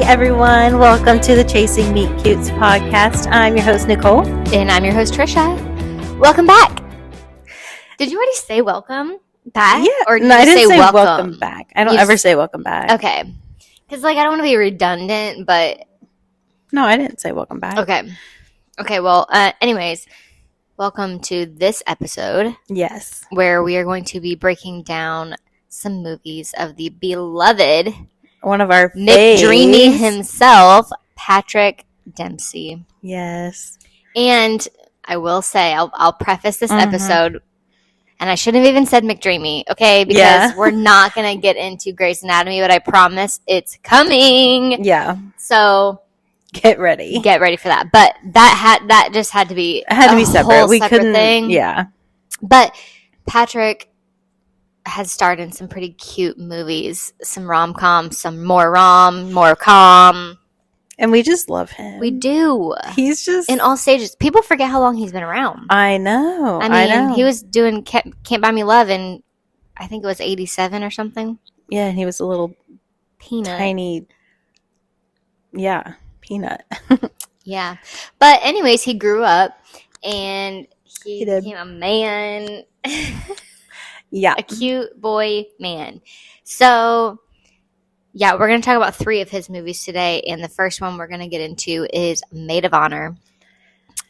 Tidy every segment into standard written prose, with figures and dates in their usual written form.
everyone. Welcome to the Chasing Meet Cutes podcast. I'm your host, Nicole. And I'm your host, Trisha. Welcome back. Did you already say welcome back? Yeah. Or did no, you I didn't say welcome? welcome back. I don't ever say welcome back. Okay. Because, I don't want to be redundant, but... No, I didn't say welcome back. Okay, well, anyways, welcome to this episode. Yes. Where we are going to be breaking down some movies of the beloved... One of our McDreamy himself, Patrick Dempsey. Yes. And I will say, I'll preface this episode, and I shouldn't have even said McDreamy, okay? Because we're not going to get into Grey's Anatomy, but I promise it's coming. Yeah. So get ready. Get ready for that. But that just had to be separate. We separate couldn't. Thing. Yeah. But Patrick has starred in some pretty cute movies, some rom-com, some more com. And we just love him. We do. He's just... in all stages. People forget how long he's been around. I know. I mean, he was doing Can't Buy Me Love in, I think it was 87 or something. Yeah, and he was a little peanut. Tiny... Yeah, peanut. Yeah. But anyways, he grew up, and he became a man. Yeah. A cute boy man. So, yeah, we're going to talk about 3 of his movies today, and the first one we're going to get into is Maid of Honor.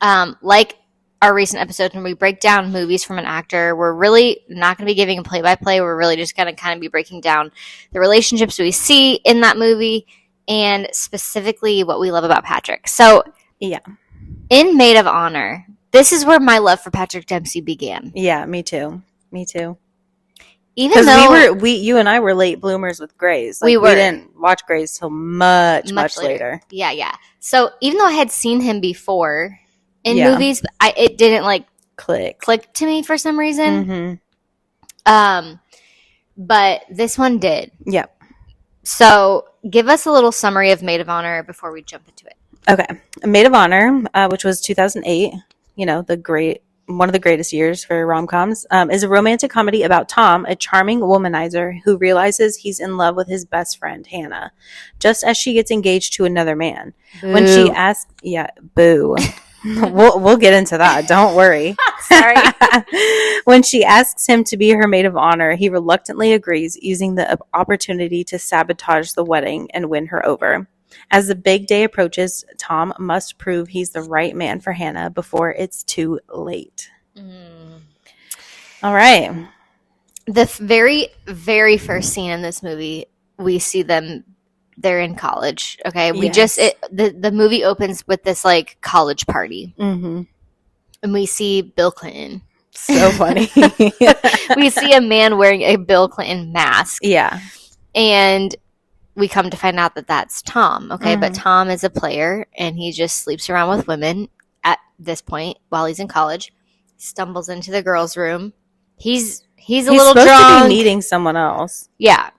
Like our recent episodes, when we break down movies from an actor, we're really not going to be giving a play-by-play. We're really just going to kind of be breaking down the relationships we see in that movie and specifically what we love about Patrick. So, yeah, in Maid of Honor, this is where my love for Patrick Dempsey began. Yeah, me too. Even though you and I were late bloomers with Grey's. We didn't watch Grey's till much later. Yeah. So even though I had seen him before in movies, it didn't click to me for some reason. Mm-hmm. But this one did. Yep. So give us a little summary of Maid of Honor before we jump into it. Okay, Maid of Honor, which was 2008. One of the greatest years for rom-coms, is a romantic comedy about Tom, a charming womanizer who realizes he's in love with his best friend, Hannah, just as she gets engaged to another man. Boo. When she asks... Yeah, boo. We'll get into that. Don't worry. Sorry. When she asks him to be her maid of honor, he reluctantly agrees, using the opportunity to sabotage the wedding and win her over. As the big day approaches, Tom must prove he's the right man for Hannah before it's too late. All right. The very, very first scene in this movie, we see them. They're in college. Okay, the movie opens with this college party, and we see Bill Clinton. So funny. We see a man wearing a Bill Clinton mask. Yeah, and we come to find out that that's Tom, okay? But Tom is a player, and he just sleeps around with women at this point while he's in college. Stumbles into the girls' room. He's a little drunk. He's supposed to be meeting someone else. Yeah.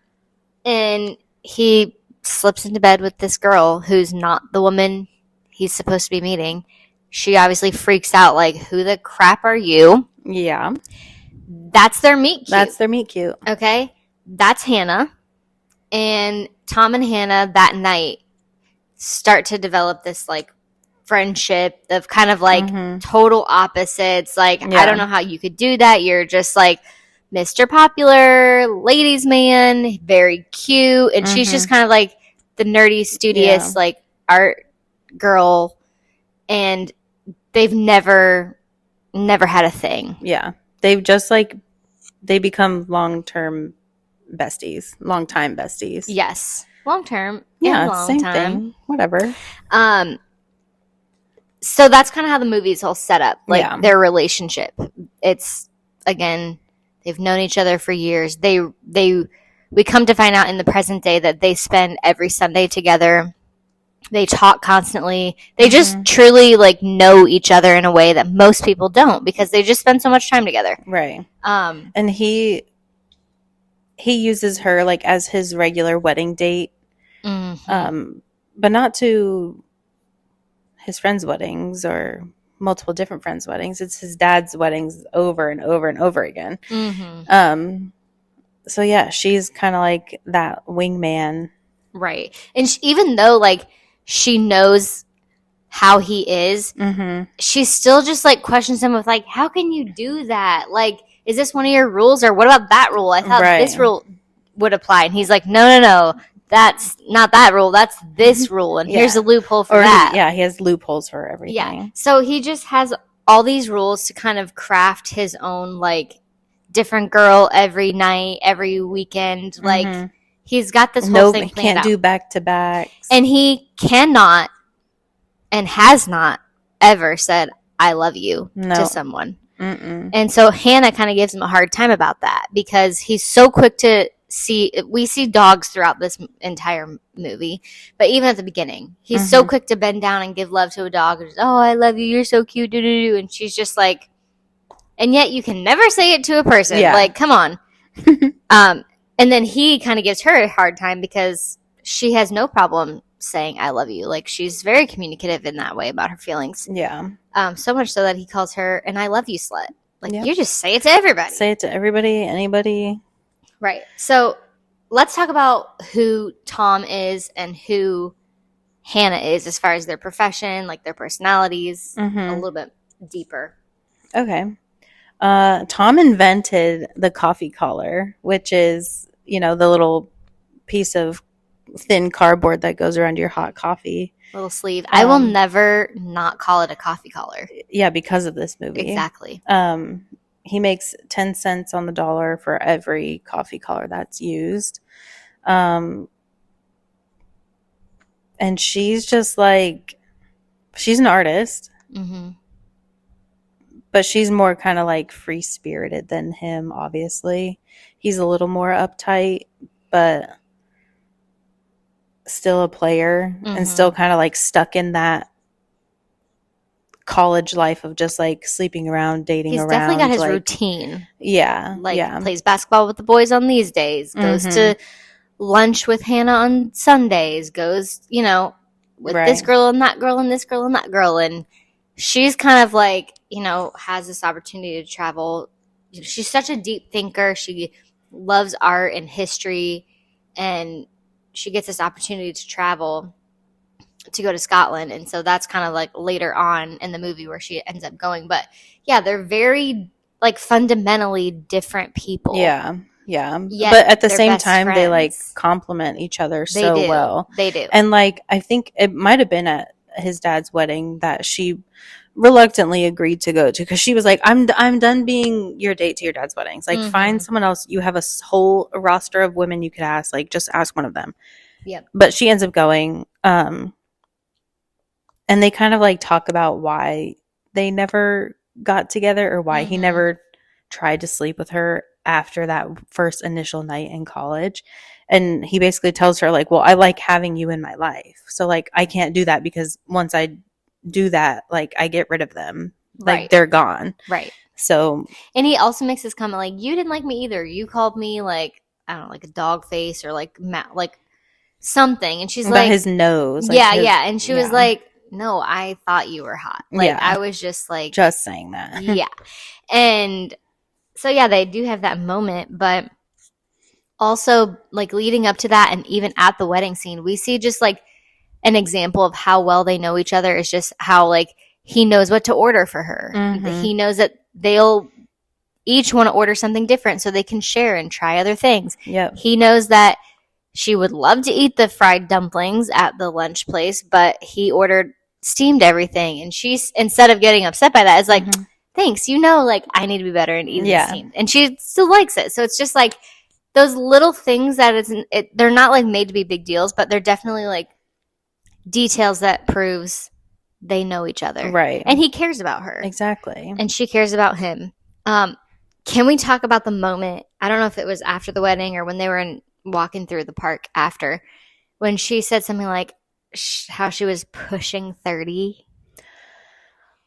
And he slips into bed with this girl who's not the woman he's supposed to be meeting. She obviously freaks out, who the crap are you? Yeah. That's their meet cute. Okay? That's Hannah. And Tom and Hannah that night start to develop this friendship of kind of total opposites. I don't know how you could do that. You're just Mr. Popular, ladies man, very cute. And she's just kind of the nerdy, studious, art girl. And they've never had a thing. Yeah. They've just they become long-time besties. Yes. Long-term. Yeah, same thing. Whatever. So that's kind of how the movie's all set up. Their relationship. It's, again, they've known each other for years. We come to find out in the present day that they spend every Sunday together. They talk constantly. They just truly know each other in a way that most people don't, because they just spend so much time together. Right. And he uses her as his regular wedding date, but not to his friends' weddings or multiple different friends' weddings. It's his dad's weddings over and over and over again. So yeah, she's kind of that wingman Right. And even though, like, she knows how he is, she still just, like, questions him with, like, how can you do that? Like, is this one of your rules? Or what about that rule? I thought this rule would apply. And he's like, no. That's not that rule. That's this rule. And here's a loophole for that. He has loopholes for everything. Yeah. So he just has all these rules to kind of craft his own, like, different girl every night, every weekend. Like, he's got this whole thing planned out. Can't do back-to-backs. And he cannot and has not ever said, I love you to someone. And so Hannah kind of gives him a hard time about that because he's so quick to we see dogs throughout this entire movie, but even at the beginning, he's so quick to bend down and give love to a dog. And just, oh, I love you. You're so cute. Doo-doo-doo. And she's just like, and yet you can never say it to a person. Yeah. Like, come on. And then he kind of gives her a hard time because she has no problem saying I love you. Like, she's very communicative in that way about her feelings. Yeah. So much so that he calls her an I love you slut. Like, you just say it to everybody. Say it to everybody, anybody. Right. So let's talk about who Tom is and who Hannah is as far as their profession, like their personalities, a little bit deeper. Okay. Tom invented the coffee collar, which is, the little piece of thin cardboard that goes around your hot coffee. Little sleeve. I will never not call it a coffee collar. Yeah, because of this movie. Exactly. He makes 10 cents on the dollar for every coffee collar that's used. And she's just like, she's an artist. But she's more kind of like free-spirited than him, obviously. He's a little more uptight, but still a player and still kind of like stuck in that college life of just like sleeping around, dating around. He's definitely got his routine. Yeah. Like plays basketball with the boys on these days, goes to lunch with Hannah on Sundays, goes, with this girl and that girl and this girl and that girl. And she's kind of like, has this opportunity to travel. She's such a deep thinker. She loves art and history, and she gets this opportunity to travel to go to Scotland. And so that's kind of like later on in the movie where she ends up going. But yeah, they're very like fundamentally different people. Yeah. Yeah. But at the same time, they like complement each other well. They do. And like, I think it might have been at his dad's wedding that she reluctantly agreed to go to, because she was like, I'm done being your date to your dad's weddings. Like, find someone else. You have a whole roster of women you could ask. Like, just ask one of them. Yep. But she ends up going. And they kind of like talk about why they never got together, or why he never tried to sleep with her after that first initial night in college. And he basically tells her like, well, I like having you in my life. So like, I can't do that, because once I do that, like, I get rid of them. Like, they're gone. Right. So. And he also makes this comment like, you didn't like me either. You called me like, I don't know, like a dog face or like something. And she's like. his nose. Like yeah. And she was like, no, I thought you were hot. Like, I was just like. Just saying that. Yeah. And so, yeah, they do have that moment. But also, like, leading up to that and even at the wedding scene, we see just like an example of how well they know each other is just how, like, he knows what to order for her. He knows that they'll each want to order something different so they can share and try other things. Yep. He knows that she would love to eat the fried dumplings at the lunch place, but he ordered steamed everything. And she's, instead of getting upset by that, is like, thanks, like, I need to be better and eat steamed. And she still likes it. So it's just like those little things that they're not like made to be big deals, but they're definitely like details that proves they know each other. Right. And he cares about her. Exactly. And she cares about him. Can we talk about the moment, I don't know if it was after the wedding or when they were walking through the park after, when she said something like how she was pushing 30?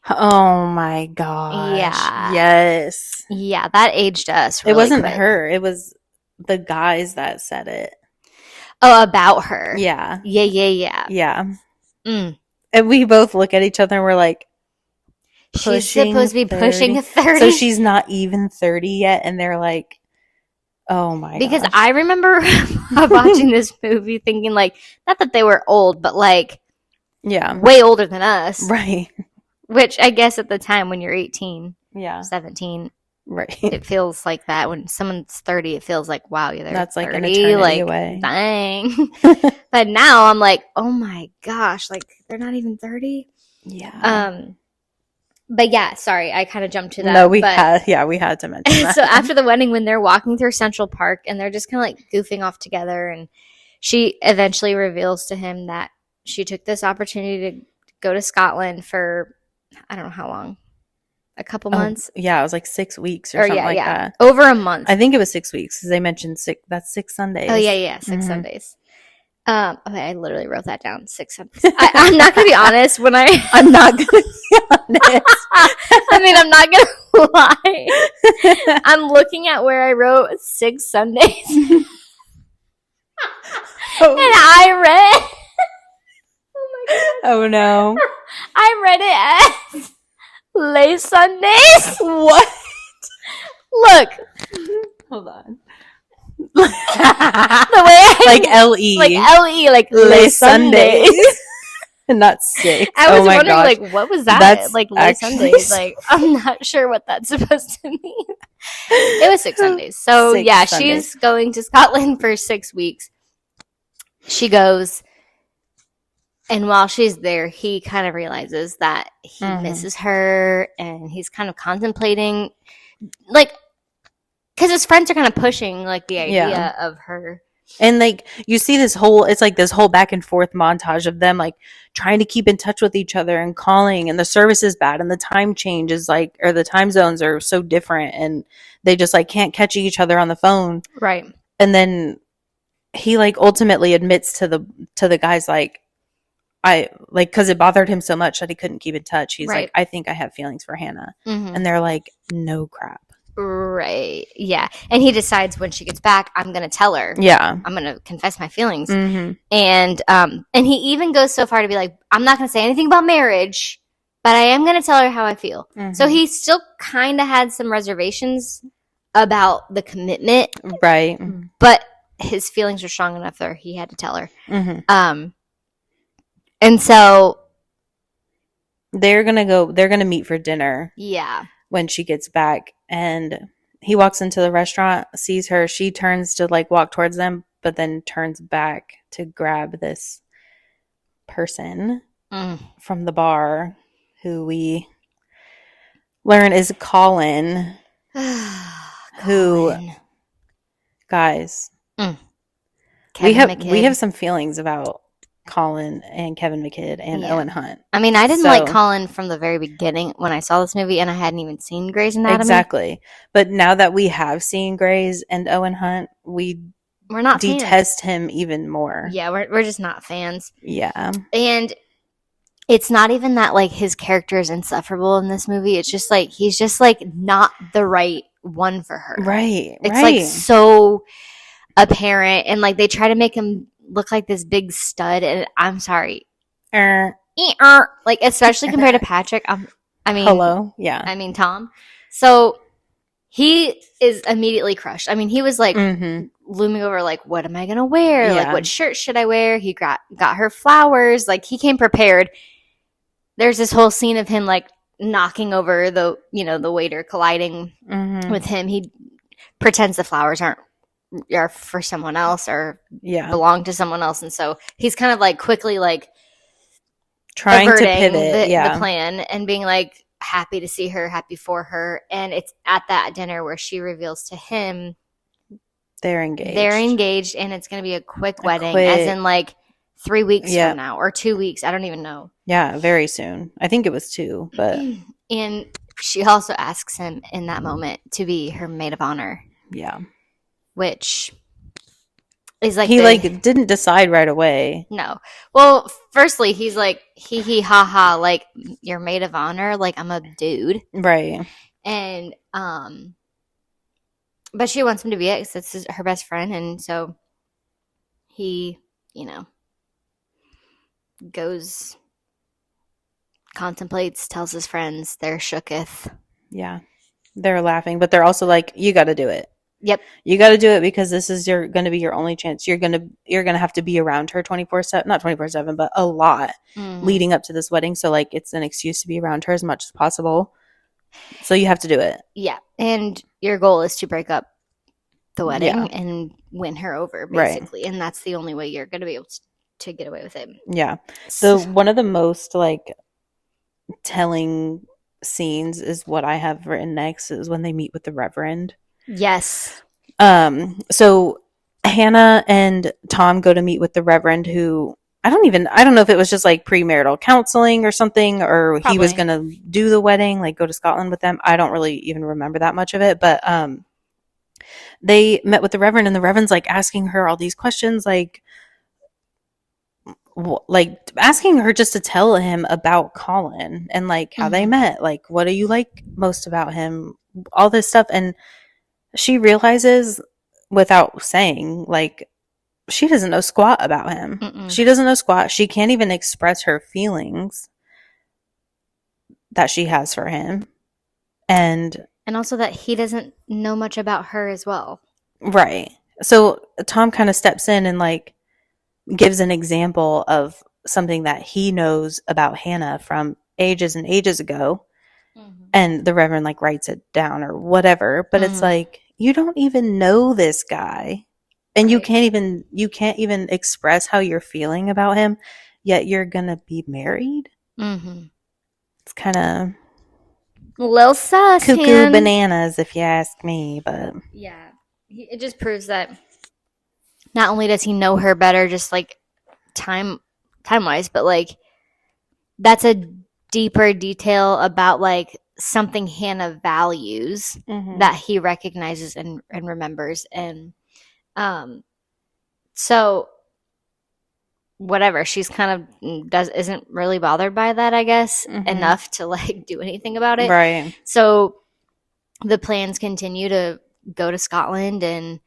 Oh my gosh. Yeah. Yes. Yeah, that aged us really It wasn't quick. her. It was the guys that said it. Oh, about her. Yeah. Yeah. Yeah. And we both look at each other and we're like, she's supposed to be 30. pushing 30. So she's not even 30 yet. And they're like, Oh my Because gosh. I remember watching this movie thinking, like, not that they were old, but, like, way older than us. Right. Which I guess at the time when you're 18, 17, right, it feels like that. When someone's 30, it feels like, wow, they're that's 30. Like an eternity away. Dang. But now I'm like, oh my gosh, like they're not even 30. Yeah. But yeah, sorry, I kind of jumped to that. No, we had to mention that. So after the wedding, when they're walking through Central Park and they're just kind of like goofing off together, and she eventually reveals to him that she took this opportunity to go to Scotland for, I don't know how long, a couple months. Yeah, it was like 6 weeks or something that. Over a month. I think it was 6 weeks because they mentioned that's 6 Sundays. Oh yeah, 6 Sundays. Okay, I literally wrote that down. 6 Sundays. I'm not gonna be honest. I'm not gonna be honest. I mean, I'm not gonna lie. I'm looking at where I wrote 6 Sundays, and I read. Oh my god. Oh no. I read it as Les Sundays. What? Look. Hold on. The way like L-E. Like L-E, like Les Sundays. Not 6. I was wondering, like, what was that? That's like Les Sundays. Like, I'm not sure what that's supposed to mean. It was 6 Sundays. So, 6 yeah, Sundays. She's going to Scotland for 6 weeks. She goes, and while she's there, he kind of realizes that he misses her, and he's kind of contemplating, like, because his friends are kind of pushing, like, the idea of her. And, like, you see this whole back and forth montage of them, like, trying to keep in touch with each other and calling, and the service is bad, and the time change is, like, or the time zones are so different, and they just, like, can't catch each other on the phone. Right. And then he, like, ultimately admits to the guys, like, because it bothered him so much that he couldn't keep in touch. He's like, I think I have feelings for Hannah. And they're like, no crap. Right. Yeah. And he decides when she gets back, I'm going to tell her. Yeah. I'm going to confess my feelings. And he even goes so far to be like, I'm not going to say anything about marriage, but I am going to tell her how I feel. So he still kind of had some reservations about the commitment. Right. But his feelings were strong enough that he had to tell her. And so they're going to meet for dinner. Yeah. When she gets back, and he walks into the restaurant, sees her, she turns to, like, walk towards them, but then turns back to grab this person from the bar who we learn is Colin. Who, guys, we have some feelings about Colin and Kevin McKidd and Owen Hunt. I mean, I didn't like Colin from the very beginning when I saw this movie, and I hadn't even seen Grey's Anatomy. Exactly. But now that we have seen Grey's and Owen Hunt, we're not detest him even more. Yeah, we're just not fans. Yeah. And it's not even that, like, his character is insufferable in this movie. It's just like he's just, like, not the right one for her. Right. It's like so apparent, and, like, they try to make him look like this big stud, and I'm sorry, like, especially compared to Patrick. Hello, yeah. I mean Tom. So he is immediately crushed. I mean, he was like looming over, like, what am I gonna wear? Yeah. Like, what shirt should I wear? He got her flowers. Like, he came prepared. There's this whole scene of him, like, knocking over the waiter, colliding with him. He pretends the flowers are for someone else or belong to someone else, and so he's kind of, like, quickly, like, trying to pivot the plan and being, like, happy to see her, happy for her. And it's at that dinner where she reveals to him they're engaged, and it's going to be a quick wedding, as in, like, 3 weeks from now or 2 weeks. I don't even know. Yeah, very soon. I think it was 2, but and she also asks him in that moment to be her maid of honor. Yeah. Which is like he didn't decide right away. No. Well, firstly, he's like hee ha ha, like, you're maid of honor, like, I'm a dude, right? And but she wants him to be it because it's her best friend, and so he, goes, contemplates, tells his friends, they're shooketh. Yeah, they're laughing, but they're also like, you got to do it. Yep. You got to do it because this is going to be your only chance. You're going to have to be around her 24/7, not 24/7, but a lot leading up to this wedding. So like it's an excuse to be around her as much as possible. So you have to do it. Yeah. And your goal is to break up the wedding and win her over, basically. Right. And that's the only way you're going to be able to get away with it. Yeah. So one of the most like telling scenes is what I have written next is when they meet with the Reverend. Yes. So Hannah and Tom go to meet with the Reverend, who I don't know if it was just like premarital counseling or something, or Probably. He was going to do the wedding, like go to Scotland with them. I don't really even remember that much of it, but they met with the Reverend, and the Reverend's like asking her all these questions, like asking her just to tell him about Colin and like how they met, like what do you like most about him, all this stuff. And she realizes without saying, like, she doesn't know squat about him. Mm-mm. She doesn't know squat. She can't even express her feelings that she has for him. And also that he doesn't know much about her as well. Right. So Tom kind of steps in and like gives an example of something that he knows about Hannah from ages and ages ago. Mm-hmm. And the Reverend like writes it down or whatever. But it's like, you don't even know this guy. And right. you can't even express how you're feeling about him, yet you're gonna be married. Mm-hmm. It's kind of a little sus, cuckoo bananas, if you ask me. But yeah, it just proves that not only does he know her better, just like time wise, but like that's a deeper detail about like something Hannah values that he recognizes and remembers. And so whatever, she's kind of isn't really bothered by that, I guess, enough to like do anything about it. Right. So the plans continue to go to Scotland, and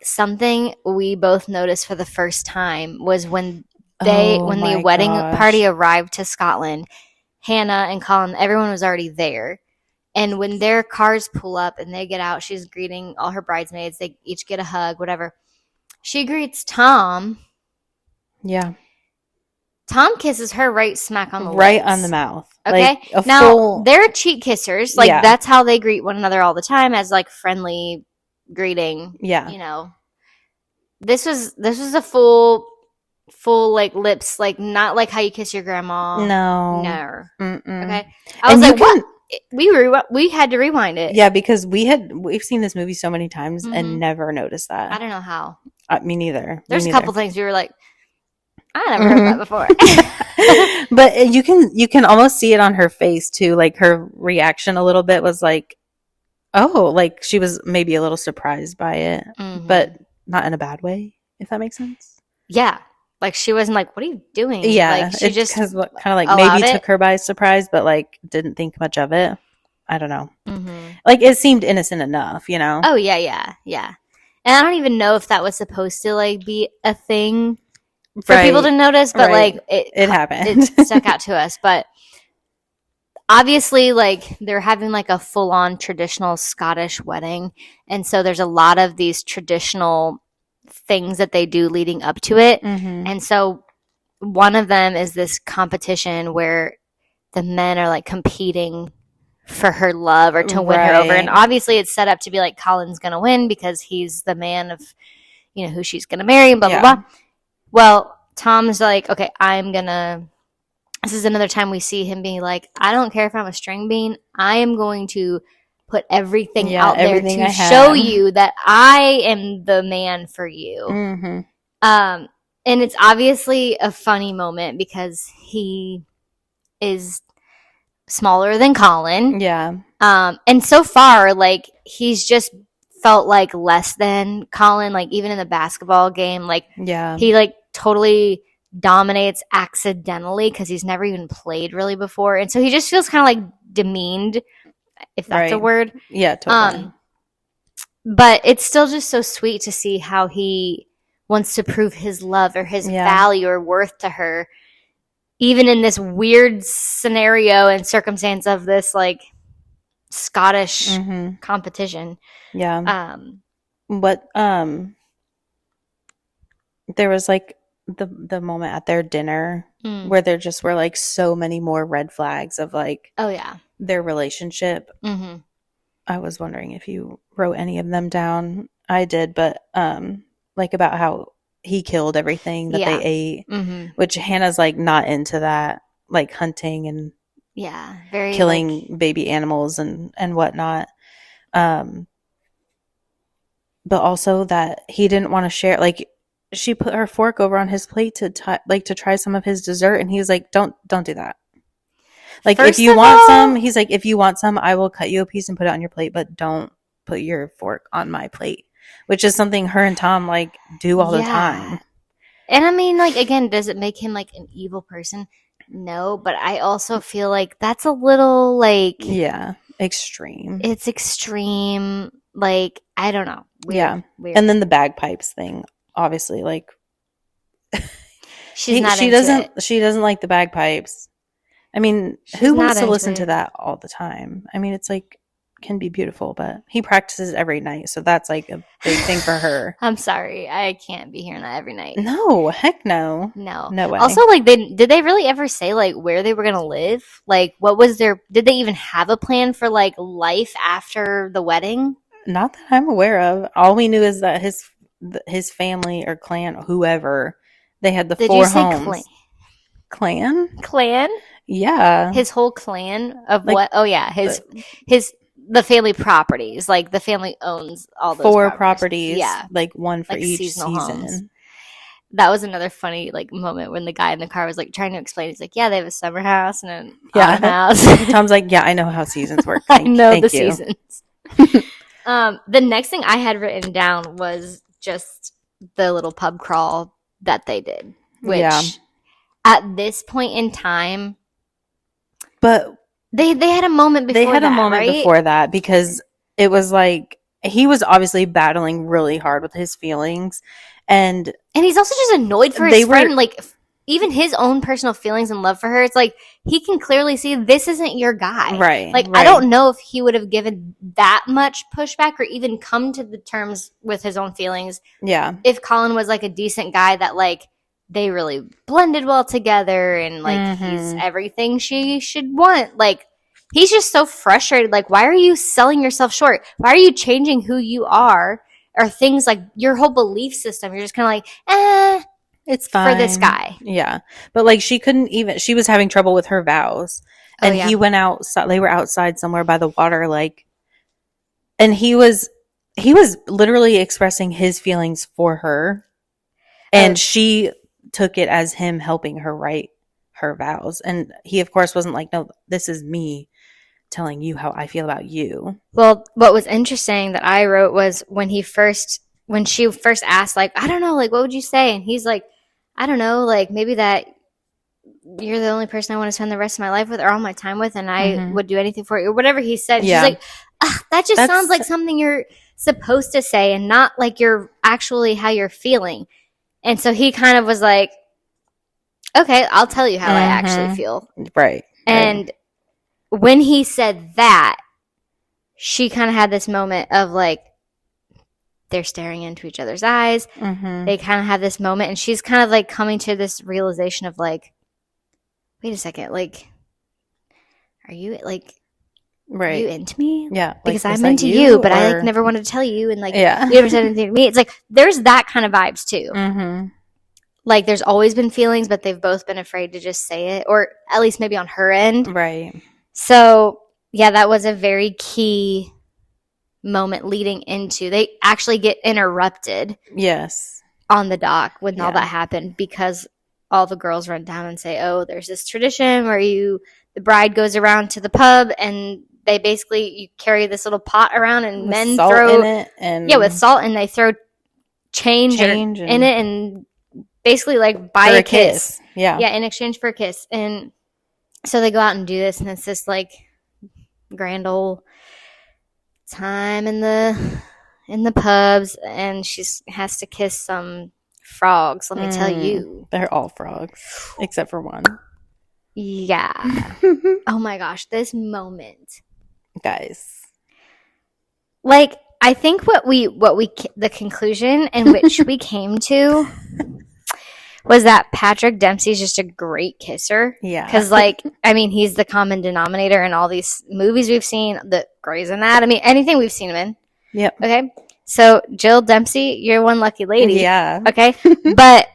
something we both noticed for the first time was when the wedding party arrived to Scotland, Hannah and Colin, everyone was already there. And when their cars pull up and they get out, she's greeting all her bridesmaids. They each get a hug, whatever. She greets Tom. Yeah. Tom kisses her right smack on the lips. Right on the mouth. Okay. Like now, they're cheek kissers. Like, that's how they greet one another all the time, as like friendly greeting. Yeah. You know. This was a full like lips, like not like how you kiss your grandma. No. Okay. I was like, what? We had to rewind it. Yeah, because we've seen this movie so many times and never noticed that. I don't know how. Me neither. There's a couple things we were like, I never heard that before. But you can almost see it on her face too. Like her reaction a little bit was like, oh, like she was maybe a little surprised by it, but not in a bad way, if that makes sense. Yeah. Like she wasn't like, what are you doing? Yeah. Like she just kind of like maybe took her by surprise, but like didn't think much of it. I don't know. Like it seemed innocent enough, you know? Oh yeah. And I don't even know if that was supposed to like be a thing for people to notice, but like it happened. It stuck out to us. But obviously, like they're having like a full-on traditional Scottish wedding, and so there's a lot of these traditional things that they do leading up to it. And so one of them is this competition where the men are like competing for her love or to win her over. And obviously it's set up to be like Colin's going to win because he's the man of, you know, who she's going to marry and blah, blah, blah. Well, Tom's like, okay, this is another time we see him being like, I don't care if I'm a string bean. I am going to put everything out there to show you that I am the man for you. And it's obviously a funny moment because he is smaller than Colin. Yeah. And so far, like, he's just felt like less than Colin, like, even in the basketball game. Like, he, like, totally dominates accidentally because he's never even played really before. And so he just feels kind of, like, demeaned, if that's a word. Yeah, totally. But it's still just so sweet to see how he wants to prove his love or his value or worth to her, even in this weird scenario and circumstance of this like Scottish competition. Yeah. what there was like the moment at their dinner where there just were like so many more red flags of like Oh yeah. their relationship. Mm-hmm. I was wondering if you wrote any of them down. I did, but like about how he killed everything that they Yeah. ate, Mm-hmm. which Hannah's like not into that, like hunting and Yeah. Very killing like baby animals and whatnot. Um, but also that he didn't want to share. Like she put her fork over on his plate to like to try some of his dessert, and he was like, don't do that." Like, if first you of want some, all, he's like, if you want some, I will cut you a piece and put it on your plate, but don't put your fork on my plate, which is something her and Tom like do all the yeah. time. And I mean, like, again, does it make him like an evil person? No, but I also feel like that's a little like Yeah, extreme. it's extreme. Like, I don't know. Weird. Yeah. Weird. And then the bagpipes thing, obviously, like She's not she into it. doesn't like the bagpipes. I mean, She's who wants not to into listen to it. that all the time? I mean, it's like can be beautiful, but he practices every night, so that's like a big thing for her. I'm sorry. I can't be hearing that every night. No, heck no. No. No way. Also, like, did they really ever say like where they were gonna live? Like, what was their? Did they even have a plan for like life after the wedding? Not that I'm aware of. All we knew is that his family or clan, whoever, they had the Did you four say homes. Clan? clan? Yeah. His whole clan of Like what? Oh yeah, his the family properties. Like the family owns all those four properties. properties, Yeah, like one for like each seasonal homes. season. That was another funny like moment when the guy in the car was like trying to explain. He's like, "Yeah, they have a summer house and an autumn Yeah. house." Tom's like, yeah, I know how seasons work. I know the Thank you. seasons. The next thing I had written down was just the little pub crawl that they did, which Yeah. at this point in time, But they had a moment before they had that, a moment right? before that because it was like he was obviously battling really hard with his feelings, and he's also just annoyed for his friend. Like even his own personal feelings and love for her, it's like he can clearly see this isn't your guy. Right. Like right. I don't know if he would have given that much pushback or even come to the terms with his own feelings. Yeah. If Colin was like a decent guy that like they really blended well together and like he's everything she should want. Like he's just so frustrated. Like, why are you selling yourself short? Why are you changing who you are or things like your whole belief system? You're just kind of like, it's fine for this guy. Yeah. But like she couldn't even, she was having trouble with her vows. And he went outside, they were outside somewhere by the water, like, and he was literally expressing his feelings for her. And she took it as him helping her write her vows. And he, of course, wasn't like, no, this is me telling you how I feel about you. Well, what was interesting that I wrote was when she first asked, like, I don't know, like, what would you say? And he's like, I don't know, like, maybe that you're the only person I want to spend the rest of my life with or all my time with, and I would do anything for you, or whatever he said. Yeah. She's like, that just sounds like something you're supposed to say and not like you're actually how you're feeling. And so he kind of was like, okay, I'll tell you how I actually feel. Right. And when he said that, she kind of had this moment of like, they're staring into each other's eyes. They kind of have this moment, and she's kind of like coming to this realization of like, wait a second, like, are you like, are you into me? Yeah. Because like, I'm into you, but I like never wanted to tell you, and like, you never said anything to me. It's like there's that kind of vibes too. Like there's always been feelings, but they've both been afraid to just say it, or at least maybe on her end. Right. So yeah, that was a very key moment leading into, they actually get interrupted. Yes. On the dock when all that happened because all the girls run down and say, oh, there's this tradition where the bride goes around to the pub and they basically, you carry this little pot around and with men salt throw in it and with salt, and they throw change in it and basically like buy a kiss. Yeah, in exchange for a kiss. And so they go out and do this, and it's this like grand old time in the pubs, and she has to kiss some frogs. Let me tell you, they're all frogs except for one. Yeah. Oh my gosh, this moment, guys. like I think the conclusion in which we came to was that Patrick Dempsey's just a great kisser. Yeah. Because, like, I mean, he's the common denominator in all these movies we've seen, the Grey's Anatomy, anything we've seen him in. Yep. Okay. So, Jill Dempsey, you're one lucky lady. Yeah. Okay. But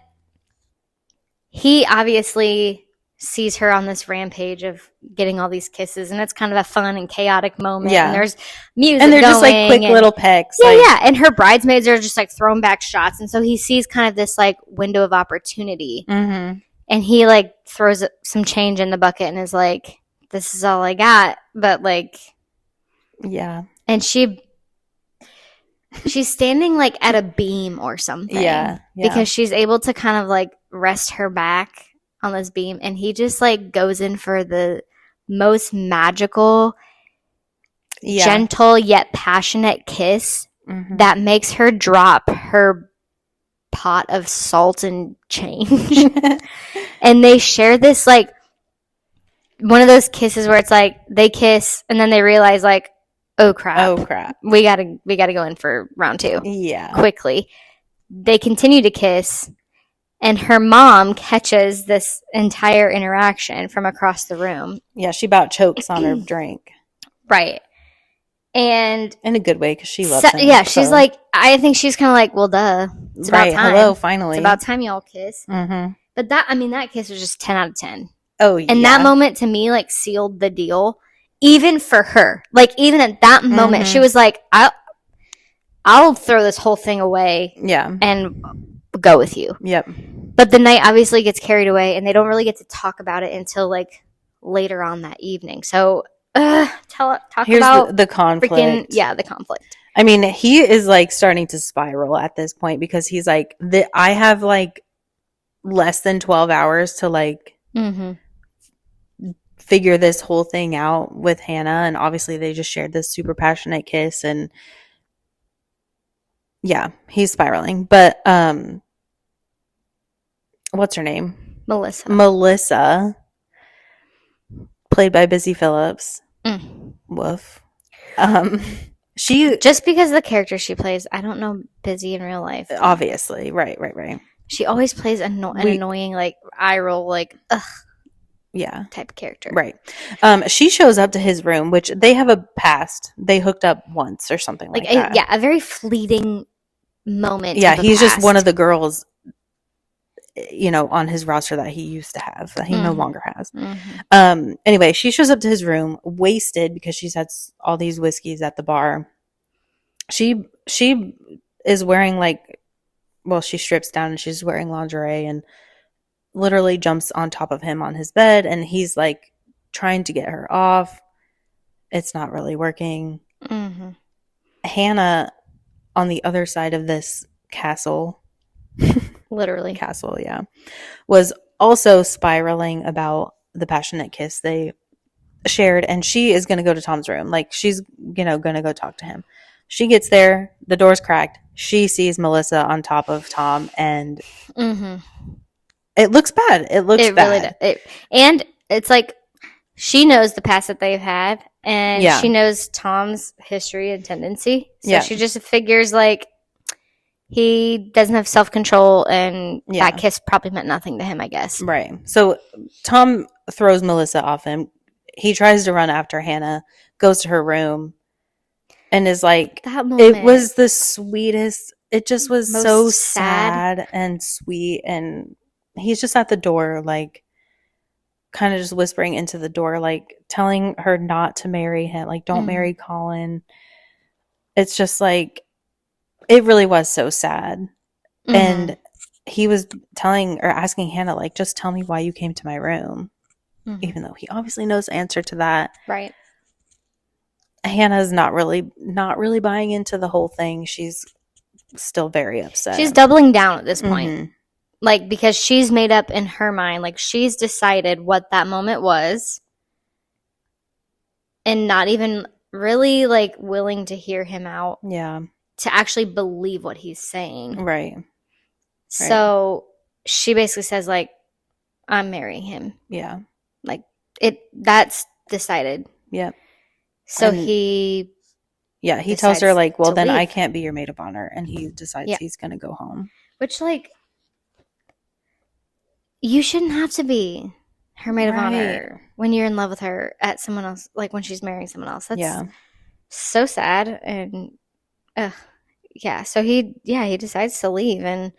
he obviously sees her on this rampage of getting all these kisses, and it's kind of a fun and chaotic moment. Yeah. And there's music and they're going, just like quick little pecks. Yeah, like, yeah. And her bridesmaids are just like throwing back shots. And so he sees kind of this like window of opportunity. Mm-hmm. And he like throws some change in the bucket and is like, this is all I got. But like, yeah. And she's standing like at a beam or something. Yeah. Because she's able to kind of like rest her back on this beam, and he just like goes in for the most magical, gentle yet passionate kiss that makes her drop her pot of salt and change. And they share this like one of those kisses where it's like they kiss and then they realize like, oh crap, we gotta go in for round 2 quickly. They continue to kiss. And her mom catches this entire interaction from across the room. Yeah, she about chokes on her drink. Right. And in a good way, because she loves him. Yeah, she's like, I think she's kind of like, well, duh. It's about time. Hello, finally. It's about time y'all kiss. Mm-hmm. But that kiss was just 10 out of 10. Oh, yeah. And that moment, to me, like, sealed the deal. Even for her. Like, even at that moment, she was like, I'll throw this whole thing away. Yeah. And go with you. Yep. But the night obviously gets carried away, and they don't really get to talk about it until like later on that evening. So, talk about the conflict. The conflict. I mean, he is like starting to spiral at this point because he's like, I have like less than 12 hours to like figure this whole thing out with Hannah, and obviously they just shared this super passionate kiss, and yeah, he's spiraling. But what's her name? Melissa, played by Busy Phillips. Woof. She just because of the character she plays, I don't know Busy in real life. Obviously, right. She always plays an annoying, like eye roll, like ugh. Yeah. Type of character. Right. She shows up to his room, which they have a past. They hooked up once or something like that. Yeah, a very fleeting moment. Yeah, he's just one of the girls, on his roster that he used to have, that he no longer has. Anyway, she shows up to his room wasted because she's had all these whiskeys at the bar. She is wearing she strips down and she's wearing lingerie and literally jumps on top of him on his bed, and he's like trying to get her off. It's not really working. Hannah, on the other side of this castle, literally castle, yeah, was also spiraling about the passionate kiss they shared, and she is going to go to Tom's room. Like, she's going to go talk to him. She gets there, the door's cracked. She sees Melissa on top of Tom, and it looks bad. It looks bad. Really does. And it's like she knows the past that they've had, and she knows Tom's history and tendency. So she just figures like he doesn't have self-control, and that kiss probably meant nothing to him, I guess. Right. So Tom throws Melissa off him. He tries to run after Hannah, goes to her room, and is like, that moment, it was the sweetest. It just was so sad and sweet, and he's just at the door, like, kind of just whispering into the door, like, telling her not to marry him, like, don't marry Colin. It's just like, it really was so sad. And he was asking Hannah, like, just tell me why you came to my room, even though he obviously knows the answer to that. Right. Hannah's not really buying into the whole thing. She's still very upset. She's doubling down at this point. Like, because she's made up in her mind, like, she's decided what that moment was, and not even really, like, willing to hear him out. Yeah. To actually believe what he's saying. Right. So she basically says, like, I'm marrying him. Yeah. Like, that's decided. Yep. So he Yeah, he tells her, like, well, then I can't be your maid of honor. And he decides he's going to go home. Which, like, you shouldn't have to be her maid of honor when you're in love with her at someone else, like when she's marrying someone else. That's so sad. And, yeah. So he decides to leave. And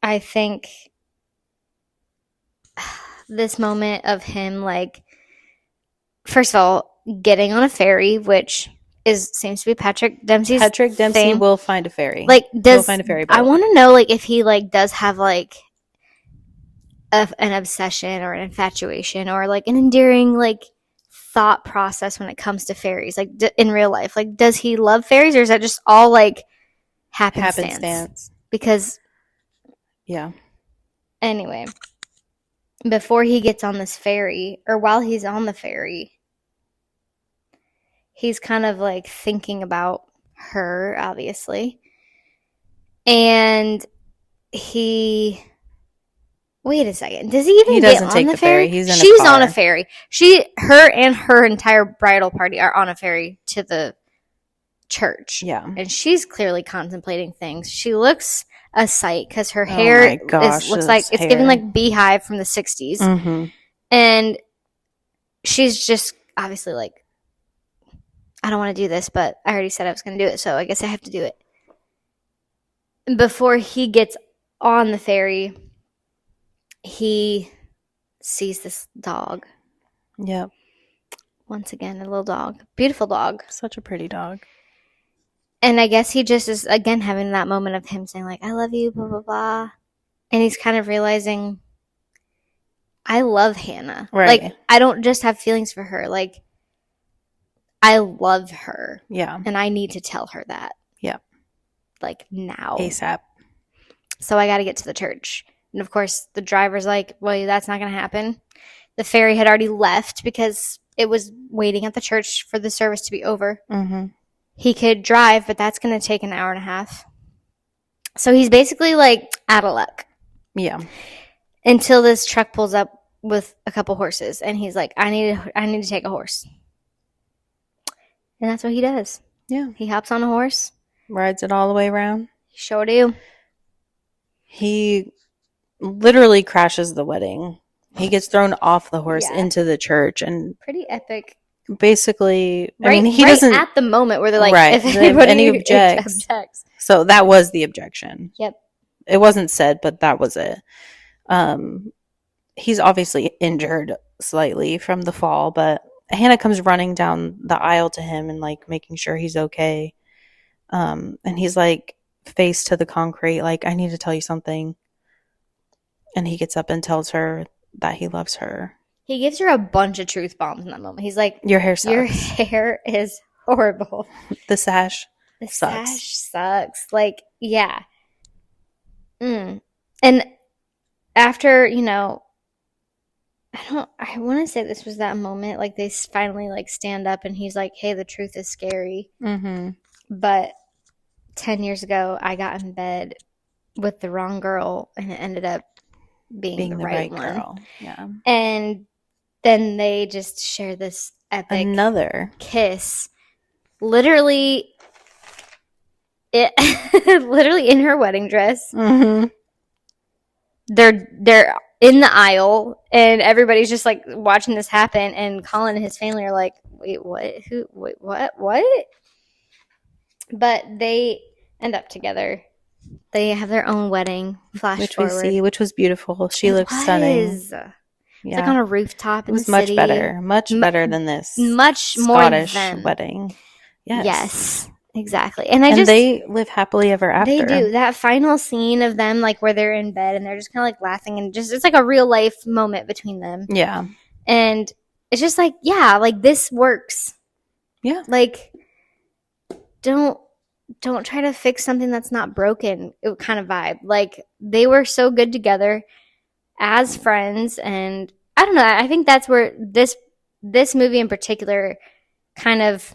I think this moment of him, like, first of all, getting on a ferry, which seems to be Patrick Dempsey's Patrick Dempsey thing. Will find a ferry. Like, he'll find a ferry boat. I want to know, like, if he, like, does have, like, an obsession or an infatuation or, like, an endearing, like, thought process when it comes to fairies, like, in real life. Like, does he love fairies, or is that just all, like, happenstance? Because, anyway, before he gets on this ferry, or while he's on the ferry, he's kind of, like, thinking about her, obviously. And wait a second. Does he even get on the ferry? She's on a ferry. Her and her entire bridal party are on a ferry to the church. Yeah. And she's clearly contemplating things. She looks a sight because her hair looks like it's giving like Beehive from the 60s. Mm-hmm. And she's just obviously like, I don't want to do this, but I already said I was going to do it, so I guess I have to do it. Before he gets on the ferry, he sees this dog. Yep. Once again, a little dog. Beautiful dog. Such a pretty dog. And I guess he just is, again, having that moment of him saying, like, I love you, blah, blah, blah. And he's kind of realizing, I love Hannah. Right. Like, I don't just have feelings for her. Like, I love her. Yeah. And I need to tell her that. Yeah. Like, now. ASAP. So I got to get to the church. And, of course, the driver's like, well, that's not going to happen. The ferry had already left because it was waiting at the church for the service to be over. Mm-hmm. He could drive, but that's going to take an hour and a half. So he's basically, like, out of luck. Yeah. Until this truck pulls up with a couple horses. And he's like, I need to take a horse. And that's what he does. Yeah. He hops on a horse. Rides it all the way around. Sure do. He literally crashes the wedding. He gets thrown off the horse into the church, and pretty epic. Basically, right, I mean, he right doesn't at the moment where they're like, right, if anybody objects. So that was the objection. Yep. It wasn't said, but that was it. He's obviously injured slightly from the fall, but Hannah comes running down the aisle to him and, like, making sure he's okay. And he's, like, face to the concrete, like, I need to tell you something. And he gets up and tells her that he loves her. He gives her a bunch of truth bombs in that moment. He's like, your hair sucks. Your hair is horrible. The sash sucks. Sash sucks. Like, yeah. And after, you know, I want to say this was that moment, like, they finally, like, stand up and he's like, hey, the truth is scary. Mm-hmm. But 10 years ago, I got in bed with the wrong girl and it ended up being the right one. Girl. Yeah. And then they just share this epic another kiss. Literally in her wedding dress. Mm-hmm. They're in the aisle and everybody's just, like, watching this happen, and Colin and his family are like, wait, what? Who? Wait, what? But they end up together. They have their own wedding. Flash forward. Which was beautiful. She looked stunning. It's like on a rooftop in the city. It was much better than this. Much more Scottish wedding. Yes, exactly. And they live happily ever after. They do. That final scene of them, like, where they're in bed and they're just kind of, like, laughing, and just, it's like a real life moment between them. Yeah. And it's just like, yeah, like, this works. Yeah. Like, don't try to fix something that's not broken, kind of vibe. Like, they were so good together as friends, and I don't know, I think that's where this movie in particular kind of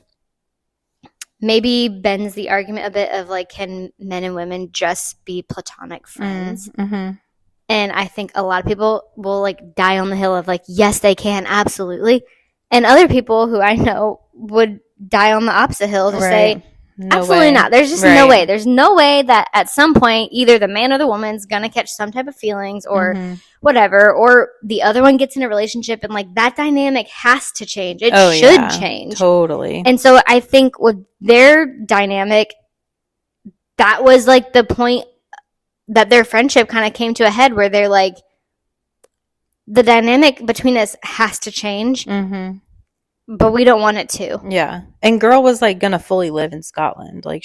maybe bends the argument a bit of, like, can men and women just be platonic friends? Mm-hmm. And I think a lot of people will, like, die on the hill of, like, yes, they can, absolutely. And other people who I know would die on the opposite hill to say, no absolutely way. not. There's just no way. There's no way that at some point either the man or the woman's gonna catch some type of feelings or whatever, or the other one gets in a relationship and like that dynamic has to change. It should change. Totally. And so I think with their dynamic, that was like the point that their friendship kind of came to a head where they're like, the dynamic between us has to change. But we don't want it to. Yeah. And girl was like gonna fully live in Scotland. Like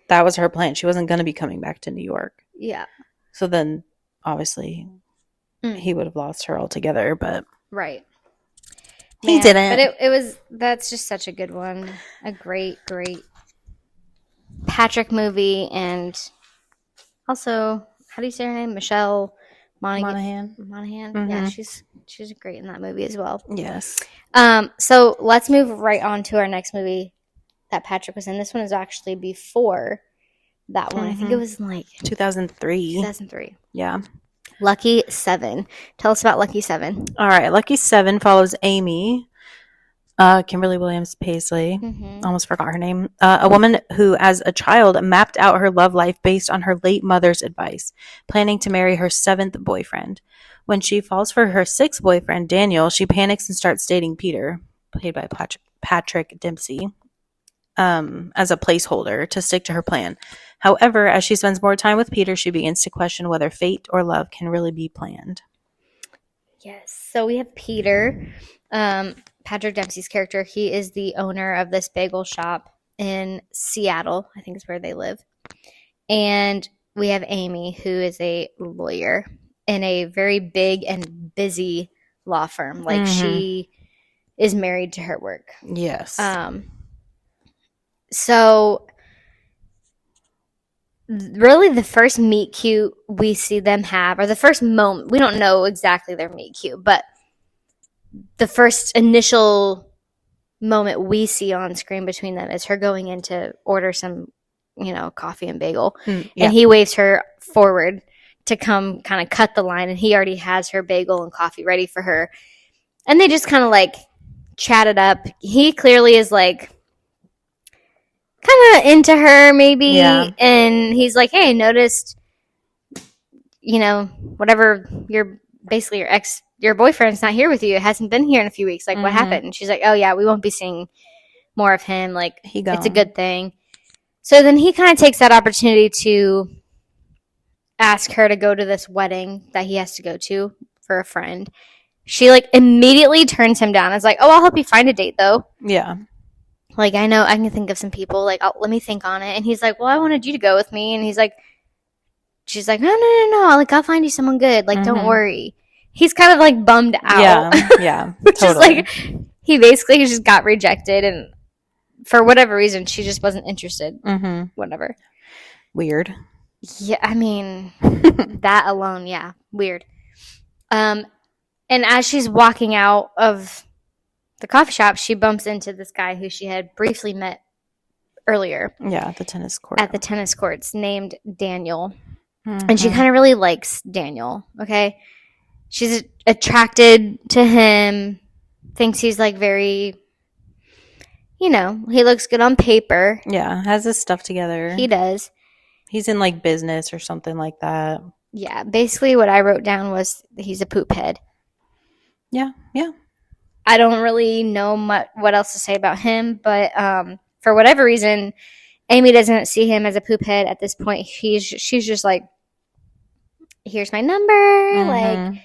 that was her plan. She wasn't gonna be coming back to New York. Yeah. So then obviously he would have lost her altogether, but right. He didn't. But that's just such a good one. A great Patrick movie. And also, how do you say her name? Michelle Monaghan. Yeah, she's great in that movie as well. Yes. So let's move right on to our next movie that Patrick was in. This one is actually before that one. I think it was in like 2003. 2003. Yeah. Lucky 7. Tell us about Lucky 7. All right. Lucky 7 follows Amy, Kimberly Williams Paisley. Almost forgot her name. A woman who, as a child, mapped out her love life based on her late mother's advice, planning to marry her 7th boyfriend. When she falls for her 6th boyfriend, Daniel, she panics and starts dating Peter, played by Patrick Dempsey, as a placeholder to stick to her plan. However, as she spends more time with Peter, she begins to question whether fate or love can really be planned. Yes. So we have Peter, Patrick Dempsey's character. He is the owner of this bagel shop in Seattle, I think is where they live. And we have Amy, who is a lawyer in a very big and busy law firm. Like she is married to her work. Yes. So really the first meet cute we see them have, or the first moment, we don't know exactly their meet cute, but the first initial moment we see on screen between them is her going in to order some, coffee and bagel. And he waves her forward to come kind of cut the line, and he already has her bagel and coffee ready for her. And they just kind of like chat it up. He clearly is like kind of into her maybe. Yeah. And he's like, hey, I noticed, whatever your boyfriend's not here with you. It hasn't been here in a few weeks. Like, what happened? And she's like, oh yeah, we won't be seeing more of him. Like, it's a good thing. So then he kind of takes that opportunity to ask her to go to this wedding that he has to go to for a friend. She like immediately turns him down. It's like, oh, I'll help you find a date though. Yeah. Like, I know I can think of some people. Like, let me think on it. And he's like, well, I wanted you to go with me. And she's like, no. Like, I'll find you someone good. Like, don't worry. He's kind of like bummed out. Yeah. Which totally. is like, he just got rejected. And for whatever reason, she just wasn't interested. Whatever. Weird. Yeah, I mean, that alone, yeah, weird. And as she's walking out of the coffee shop, she bumps into this guy who she had briefly met earlier. Yeah, at the tennis court. At the tennis courts, named Daniel. And she kind of really likes Daniel, okay? She's attracted to him, thinks he's like very, he looks good on paper. Yeah, has his stuff together. He does. He's in like business or something like that. Yeah, basically what I wrote down was he's a poop head. Yeah. I don't really know what else to say about him, but for whatever reason, Amy doesn't see him as a poop head at this point. She's just like, here's my number, like,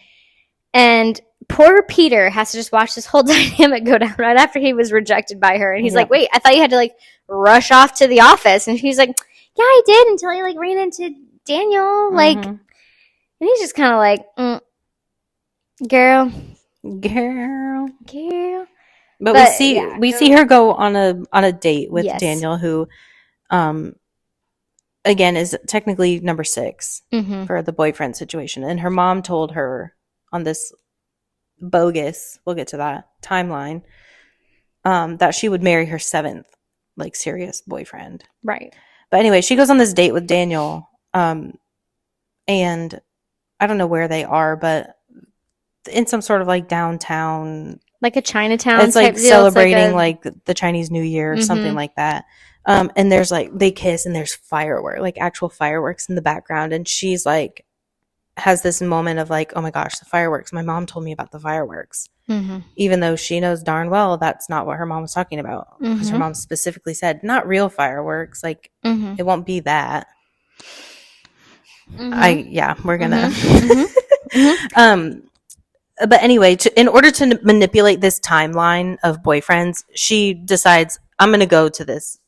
and poor Peter has to just watch this whole dynamic go down right after he was rejected by her, and he's like, wait, I thought you had to like rush off to the office, and she's like, yeah, I did until I like ran into Daniel, like, and he's just kind of like, girl. But we see her go on a date with Daniel, who, again, is technically number 6 for the boyfriend situation, and her mom told her on this bogus, we'll get to that timeline, that she would marry her 7th like serious boyfriend, right? But anyway, she goes on this date with Daniel, and I don't know where they are, but in some sort of like downtown like a Chinatown It's type like deal. celebrating like the Chinese New Year or something like that. And there's like they kiss and there's fireworks, like actual fireworks in the background, and she's like has this moment of like, oh my gosh, the fireworks. My mom told me about the fireworks. Even though she knows darn well that's not what her mom was talking about, because her mom specifically said not real fireworks, like it won't be that. We're gonna but anyway, in order to manipulate this timeline of boyfriends, she decides I'm gonna go to this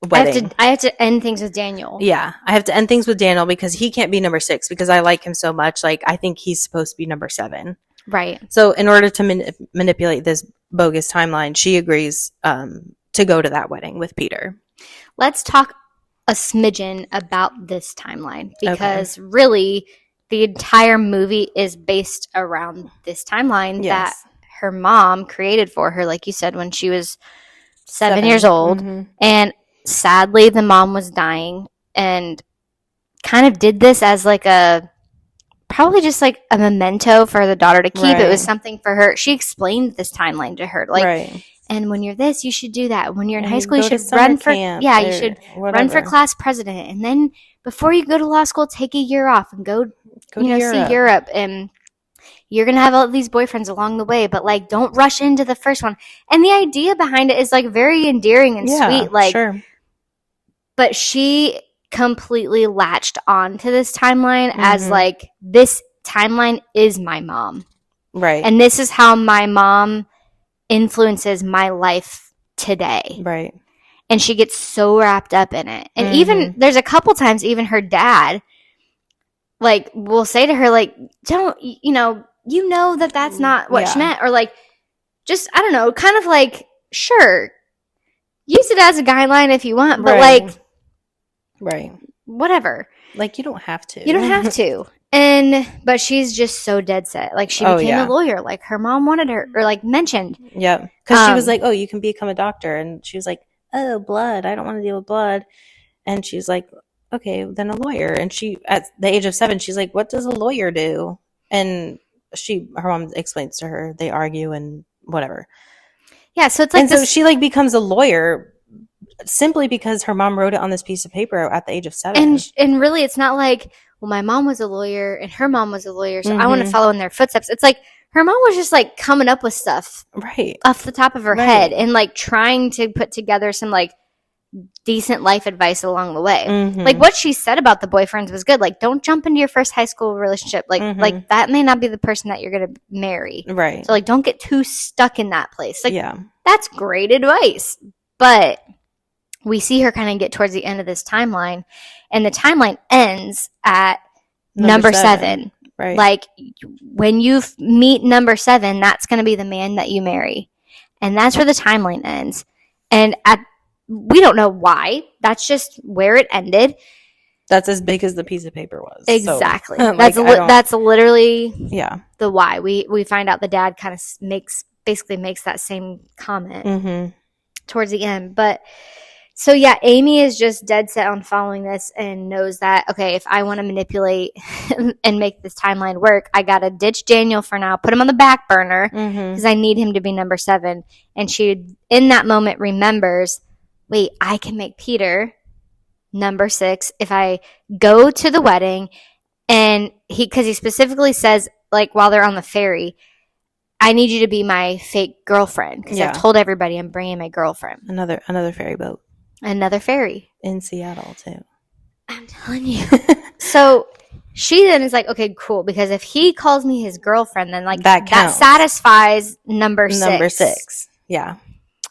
wedding. I have to end things with Daniel. Yeah, I have to end things with Daniel because he can't be number 6 because I like him so much. Like I think he's supposed to be number 7. Right. So in order to manipulate this bogus timeline, she agrees to go to that wedding with Peter. Let's talk a smidgen about this timeline because really the entire movie is based around this timeline that her mom created for her, like you said, when she was 7 years old. And sadly, the mom was dying and kind of did this as like probably just like a memento for the daughter to keep. Right. It was something for her. She explained this timeline to her. Like, and when you're this, you should do that. When you're in high school, you should run for, you should run for class president. And then before you go to law school, take a year off and go see Europe. And you're going to have all these boyfriends along the way, but like, don't rush into the first one. And the idea behind it is like very endearing and sweet. Like, but she completely latched on to this timeline as like, this timeline is my mom. Right. And this is how my mom influences my life today. Right. And she gets so wrapped up in it. And even there's a couple times even her dad like will say to her like, don't, you know that that's not what she meant, or like just I don't know, kind of like, sure, use it as a guideline if you want, but like whatever. Like you don't have to. You don't have to. But she's just so dead set. Like she became a lawyer. Like her mom wanted her, or like mentioned. Yeah. Because she was like, oh, you can become a doctor. And she was like, oh, blood. I don't want to deal with blood. And she's like, okay, then a lawyer. And she, at the age of 7, she's like, what does a lawyer do? And her mom explains to her, they argue and whatever. Yeah. So it's like, so she like becomes a lawyer simply because her mom wrote it on this piece of paper at the age of 7. And really, it's not like, well, my mom was a lawyer and her mom was a lawyer, so I want to follow in their footsteps. It's like her mom was just like coming up with stuff off the top of her head and like trying to put together some like decent life advice along the way. Like what she said about the boyfriends was good. Like, don't jump into your first high school relationship. Like that may not be the person that you're going to marry. Right. So like, don't get too stuck in that place. Like, that's great advice. But we see her kind of get towards the end of this timeline, and the timeline ends at number 7. Right. Like when you meet number 7, that's going to be the man that you marry. And that's where the timeline ends. And we don't know why. That's just where it ended. That's as big as the piece of paper was. Exactly. So, that's literally the why. We find out the dad kind of basically makes that same comment towards the end. But so yeah, Amy is just dead set on following this and knows that, okay, if I want to manipulate and make this timeline work, I got to ditch Daniel for now, put him on the back burner because I need him to be number 7. And she, in that moment, remembers, wait, I can make Peter number 6 if I go to the wedding. And because he specifically says, like, while they're on the ferry, I need you to be my fake girlfriend because I've told everybody I'm bringing my girlfriend. Another ferry boat. Another ferry. In Seattle, too. I'm telling you. So she then is like, okay, cool. Because if he calls me his girlfriend, then like that satisfies number 6. Number 6. Yeah.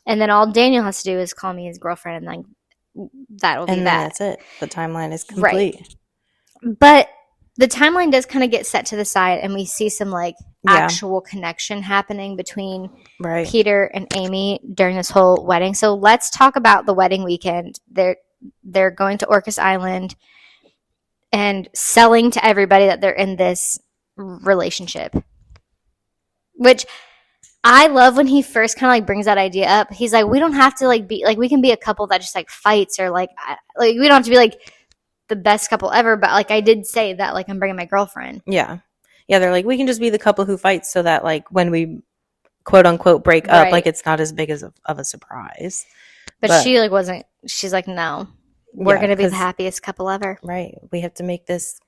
And then all Daniel has to do is call me his girlfriend, and like that'll be that. And that's it. The timeline is complete. Right. But the timeline does kind of get set to the side, and we see some like actual connection happening between Peter and Amy during this whole wedding. So let's talk about the wedding weekend. They're going to Orcas Island and selling to everybody that they're in this relationship, which I love when he first kind of like brings that idea up. He's like, we don't have to like be like, we can be a couple that just like fights, or like we don't have to be like the best couple ever, but like I did say that like I'm bringing my girlfriend. Yeah. They're like, we can just be the couple who fights so that like when we quote unquote break up, like it's not as big as of a surprise. But she like wasn't. She's like, no, we're gonna be the happiest couple ever. Right. We have to make this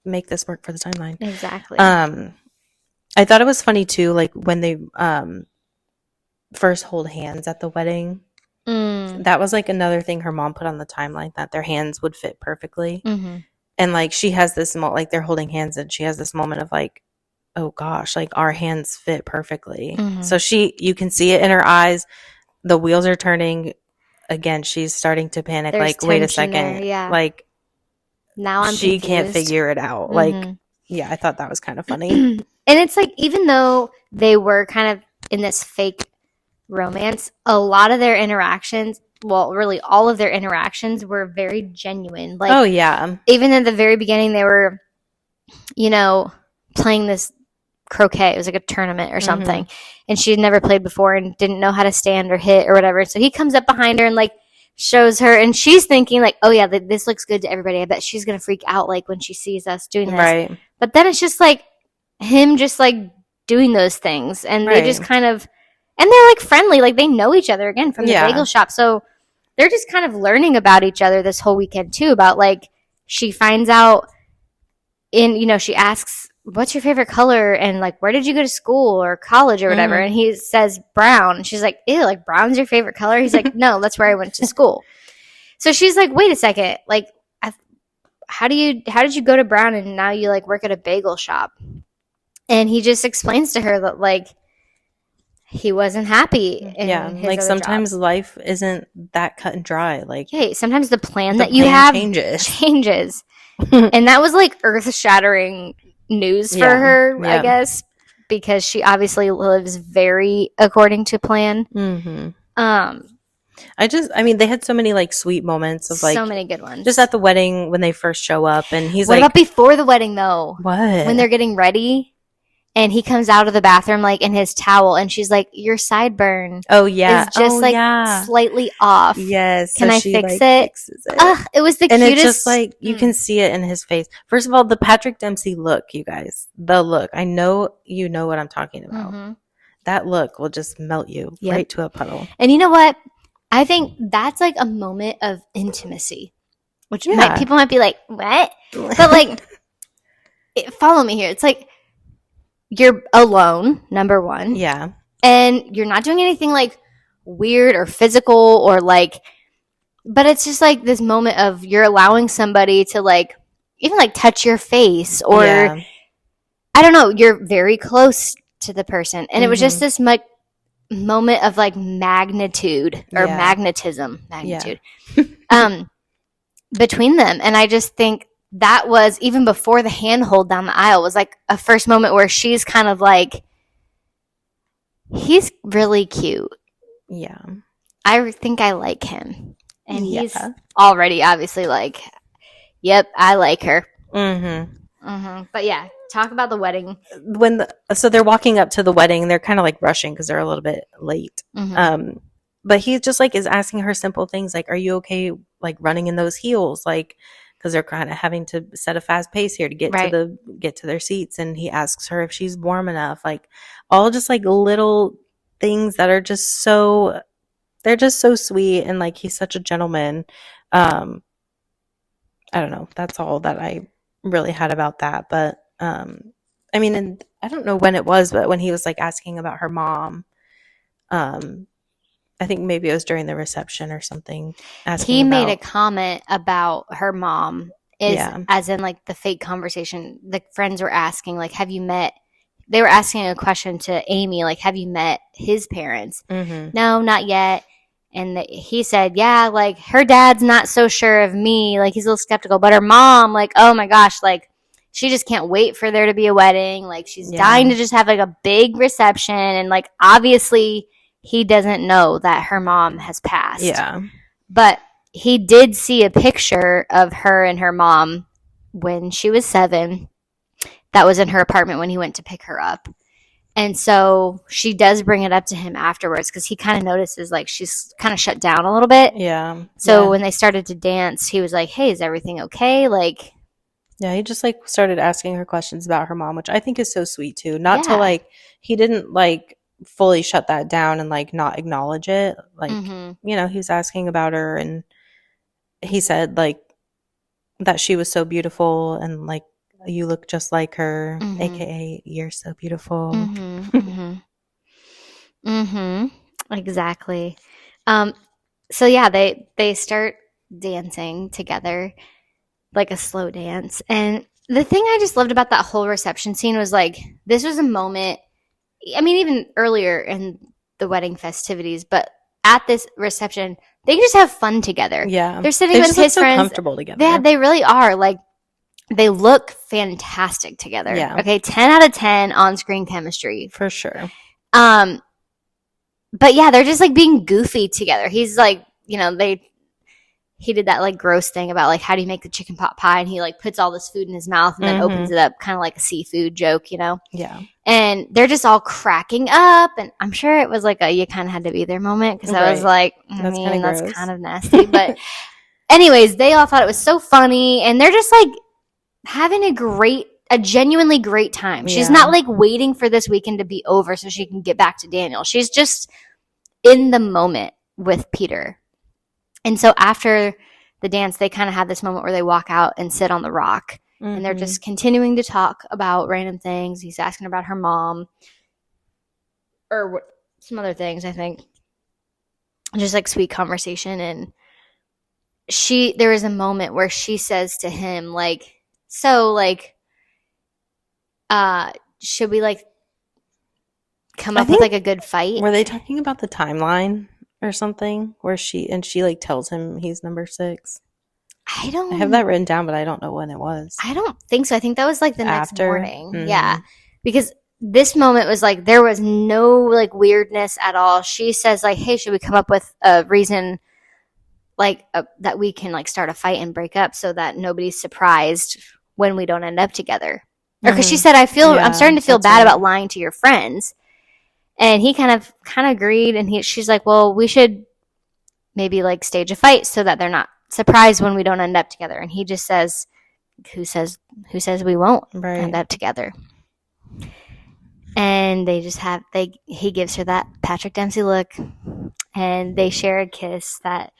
work for the timeline. Exactly. I thought it was funny too, like when they first hold hands at the wedding. That was like another thing her mom put on the timeline, that their hands would fit perfectly. And like she has this like they're holding hands and she has this moment of like, oh gosh, like our hands fit perfectly. So you can see it in her eyes. The wheels are turning again. She's starting to panic. There's like, wait a second. There, like now she confused. Can't figure it out. Like, yeah, I thought that was kind of funny. And it's like, even though they were kind of in this fake romance, a lot of their interactions, well, really all of their interactions were very genuine. Like, oh yeah, even in the very beginning, they were, playing this croquet. It was like a tournament or something, and she had never played before and didn't know how to stand or hit or whatever. So he comes up behind her and like shows her, and she's thinking like, oh yeah, this looks good to everybody. I bet she's gonna freak out like when she sees us doing this. Right. But then it's just like him just like doing those things, and they just kind of, and they're like friendly, like they know each other again from the bagel shop. So they're just kind of learning about each other this whole weekend too. About like, she finds out she asks, what's your favorite color? And like, where did you go to school or college or whatever? And he says brown. And she's like, ew, like brown's your favorite color? He's like, no, that's where I went to school. So she's like, wait a second. Like, how did you go to Brown and now you like work at a bagel shop? And he just explains to her that like he wasn't happy in his like other sometimes jobs. Life isn't that cut and dry. Like, hey, sometimes the plan that you have changes. And that was like earth-shattering news for her, I guess, because she obviously lives very according to plan. I mean, they had so many like sweet moments of like so many good ones. Just at the wedding when they first show up, and he's what about before the wedding though? What? When they're getting ready, and he comes out of the bathroom like in his towel, and she's like, "Your sideburn, is just slightly off. Yes, can I fix it?" Fixes it. It was the and cutest. It's just like you can see it in his face. First of all, the Patrick Dempsey look, you guys, the look. I know you know what I'm talking about. That look will just melt you right to a puddle. And you know what? I think that's like a moment of intimacy, which people might be like, what? But like, follow me here. It's like you're alone, number one. Yeah. And you're not doing anything like weird or physical or like, but it's just like this moment of you're allowing somebody to like, even like touch your face or I don't know, you're very close to the person. And it was just this moment of like magnitude or magnetism between them. And I just think that was, even before the handhold down the aisle, was like a first moment where she's kind of like, he's really cute. Yeah. I think I like him. And he's already obviously like, yep, I like her. But yeah, talk about the wedding. So they're walking up to the wedding. They're kind of like rushing because they're a little bit late. But he just like is asking her simple things like, "Are you okay? Like running in those heels?" Like, because they're kind of having to set a fast pace here to get to their seats. And he asks her if she's warm enough. Like, all just like little things that are just so, they're just so sweet. And like, he's such a gentleman. I don't know. That's all that I really had about that. But I mean, and I don't know when it was, but when he was like asking about her mom, I think maybe it was during the reception or something. He made a comment about her mom, as in like the fake conversation. The friends were asking, like, have you met? They were asking a question to Amy, like, have you met his parents? No, not yet. And he said, yeah, like her dad's not so sure of me. Like he's a little skeptical, but her mom, like, oh my gosh, like she just can't wait for there to be a wedding. Like she's dying to just have like a big reception. And like, obviously he doesn't know that her mom has passed. Yeah. But he did see a picture of her and her mom when she was 7. That was in her apartment when he went to pick her up. And so she does bring it up to him afterwards because he kind of notices like she's kind of shut down a little bit. Yeah. So when they started to dance, he was like, hey, is everything okay? Like, yeah, he just like started asking her questions about her mom, which I think is so sweet too. Not to like, he didn't like fully shut that down and like not acknowledge it. Like, you know, he was asking about her and he said like that she was so beautiful and like you look just like her, aka you're so beautiful. Exactly. So yeah, they start dancing together, like a slow dance. And the thing I just loved about that whole reception scene was like, this was a moment, I mean, even earlier in the wedding festivities, but at this reception, they just have fun together. Yeah. They're sitting with his friends. Comfortable together. Yeah, they really are. Like, they look fantastic together. Yeah. Okay, 10 out of 10 on-screen chemistry. For sure. But yeah, they're just like being goofy together. He's like, you know, he did that like gross thing about like how do you make the chicken pot pie, and he like puts all this food in his mouth and then opens it up, kind of like a seafood joke, you know? Yeah. And they're just all cracking up, and I'm sure it was like a you kind of had to be there moment, because I was like, that's kind of nasty. But anyways, they all thought it was so funny, and they're just like having a genuinely great time. She's not like waiting for this weekend to be over so she can get back to Daniel. She's just in the moment with Peter. And so after the dance, they kind of have this moment where they walk out and sit on the rock. And they're just continuing to talk about random things. He's asking about her mom or some other things, I think. Just like sweet conversation. And there is a moment where she says to him, like, so like, should we like come up with like a good fight? Were they talking about the timeline or something where she like tells him he's number 6? I have that written down, but I don't know when it was. I don't think so. I think that was like the next morning. Yeah. Because this moment was like, there was no like weirdness at all. She says like, hey, should we come up with a reason like that we can like start a fight and break up so that nobody's surprised when we don't end up together? Or because she said, I'm starting to feel bad about lying to your friends. And he kind of agreed. And she's like, well, we should maybe like stage a fight so that they're not surprised when we don't end up together. And he just says, who says we won't end up together? And they just he gives her that Patrick Dempsey look, and they share a kiss that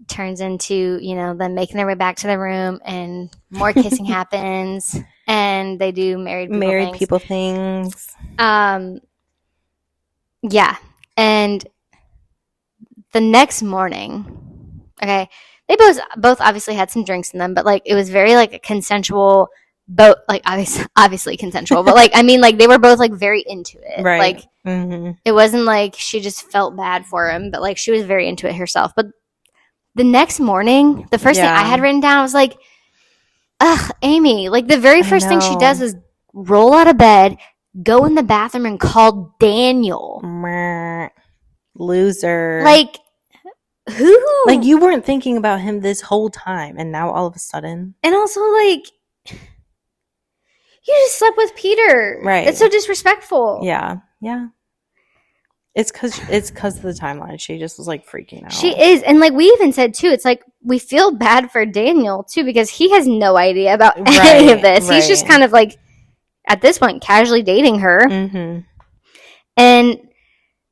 turns into, you know, them making their way back to the room, and more kissing happens, and they do married people things. Yeah. And the next morning, okay, they both obviously had some drinks in them, but like it was very like a consensual, both like obviously consensual, but like I mean like they were both like very into it. Right. Like it wasn't like she just felt bad for him, but like she was very into it herself. But the next morning, the first thing I had written down was like, ugh, Amy, like the very first thing she does is roll out of bed, go in the bathroom and call Daniel. Loser. Like, who? Like, you weren't thinking about him this whole time, and now all of a sudden. And also, like, you just slept with Peter. Right. It's so disrespectful. Yeah. Yeah. It's because of the timeline. She just was, like, freaking out. She is. And, like, we even said, too, it's like, we feel bad for Daniel, too, because he has no idea about any of this. He's just kind of, like, at this point, casually dating her. And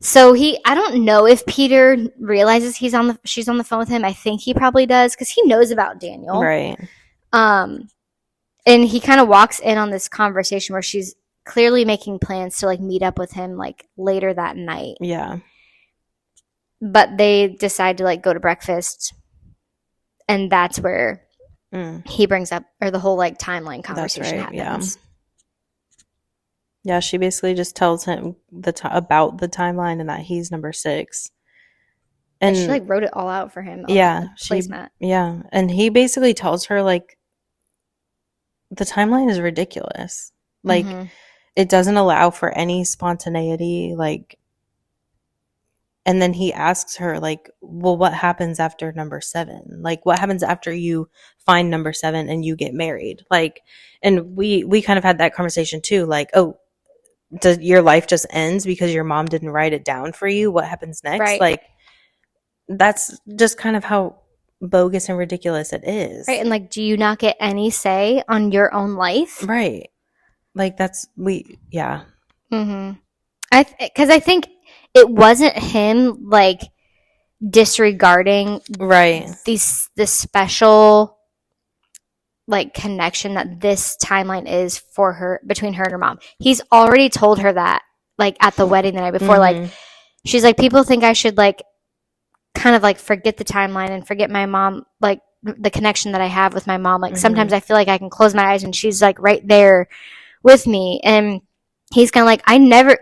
so I don't know if Peter realizes she's on the phone with him. I think he probably does, because he knows about Daniel. Right. And he kind of walks in on this conversation where she's clearly making plans to like meet up with him like later that night. Yeah. But they decide to like go to breakfast, and that's where he brings up, or the whole like timeline conversation happens. Yeah, she basically just tells him about the timeline and that he's number 6. And she like wrote it all out for him. Placemat. Yeah, and he basically tells her like the timeline is ridiculous. Like it doesn't allow for any spontaneity. Like, and then he asks her like, well, what happens after number 7? Like, what happens after you find number 7 and you get married? Like, and we kind of had that conversation too. Like, oh, your life just ends because your mom didn't write it down for you? What happens next? Right. Like, that's just kind of how bogus and ridiculous it is. Right. And like, do you not get any say on your own life? Right. Like, Because I think it wasn't him like disregarding this special like connection that this timeline is for her, between her and her mom. He's already told her that like at the wedding the night before. Like she's like, people think I should like kind of like forget the timeline and forget my mom, like the connection that I have with my mom. Like sometimes I feel like I can close my eyes and she's like right there with me. And he's kind of like,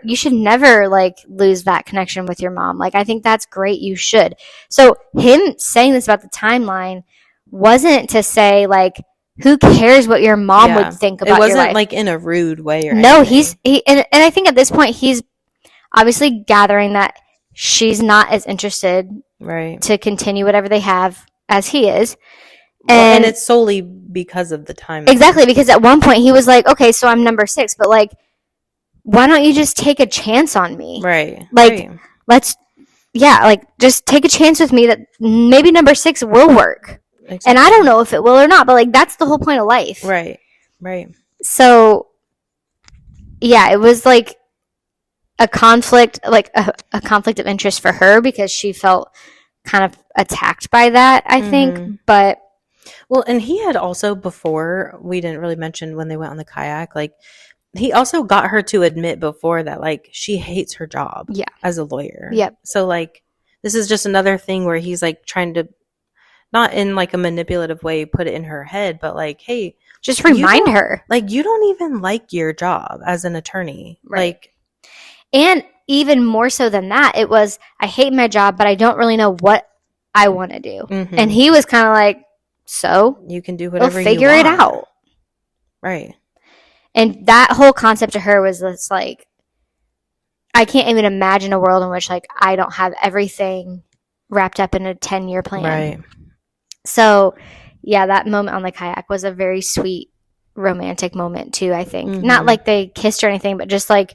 you should never like lose that connection with your mom. Like, I think that's great. You should. So him saying this about the timeline wasn't to say like, who cares what your mom would think about your life. It wasn't like in a rude way or no, anything. And I think at this point he's obviously gathering that she's not as interested to continue whatever they have as he is. And it's solely because of the time. Exactly, because at one point he was like, okay, so I'm number 6, but like, why don't you just take a chance on me? Right. Like, let's, like, just take a chance with me that maybe number 6 will work. Exactly. And I don't know if it will or not, but like, that's the whole point of life. Right. So, yeah, it was like a conflict, like a conflict of interest for her because she felt kind of attacked by that, I think. But well, and he had also, before, we didn't really mention when they went on the kayak, like he also got her to admit before that like she hates her job as a lawyer. Yep. So like this is just another thing where he's like trying to, not in like a manipulative way, put it in her head, but like, hey, just remind her, like, you don't even like your job as an attorney. Like, and even more so than that, it was, I hate my job, but I don't really know what I want to do. And he was kind of like, so you can do whatever you figure want. It out. Right. And that whole concept to her was this like, I can't even imagine a world in which like I don't have everything wrapped up in a 10-year plan. Right. So, yeah, that moment on the kayak was a very sweet romantic moment too, I think. Not like they kissed or anything, but just like,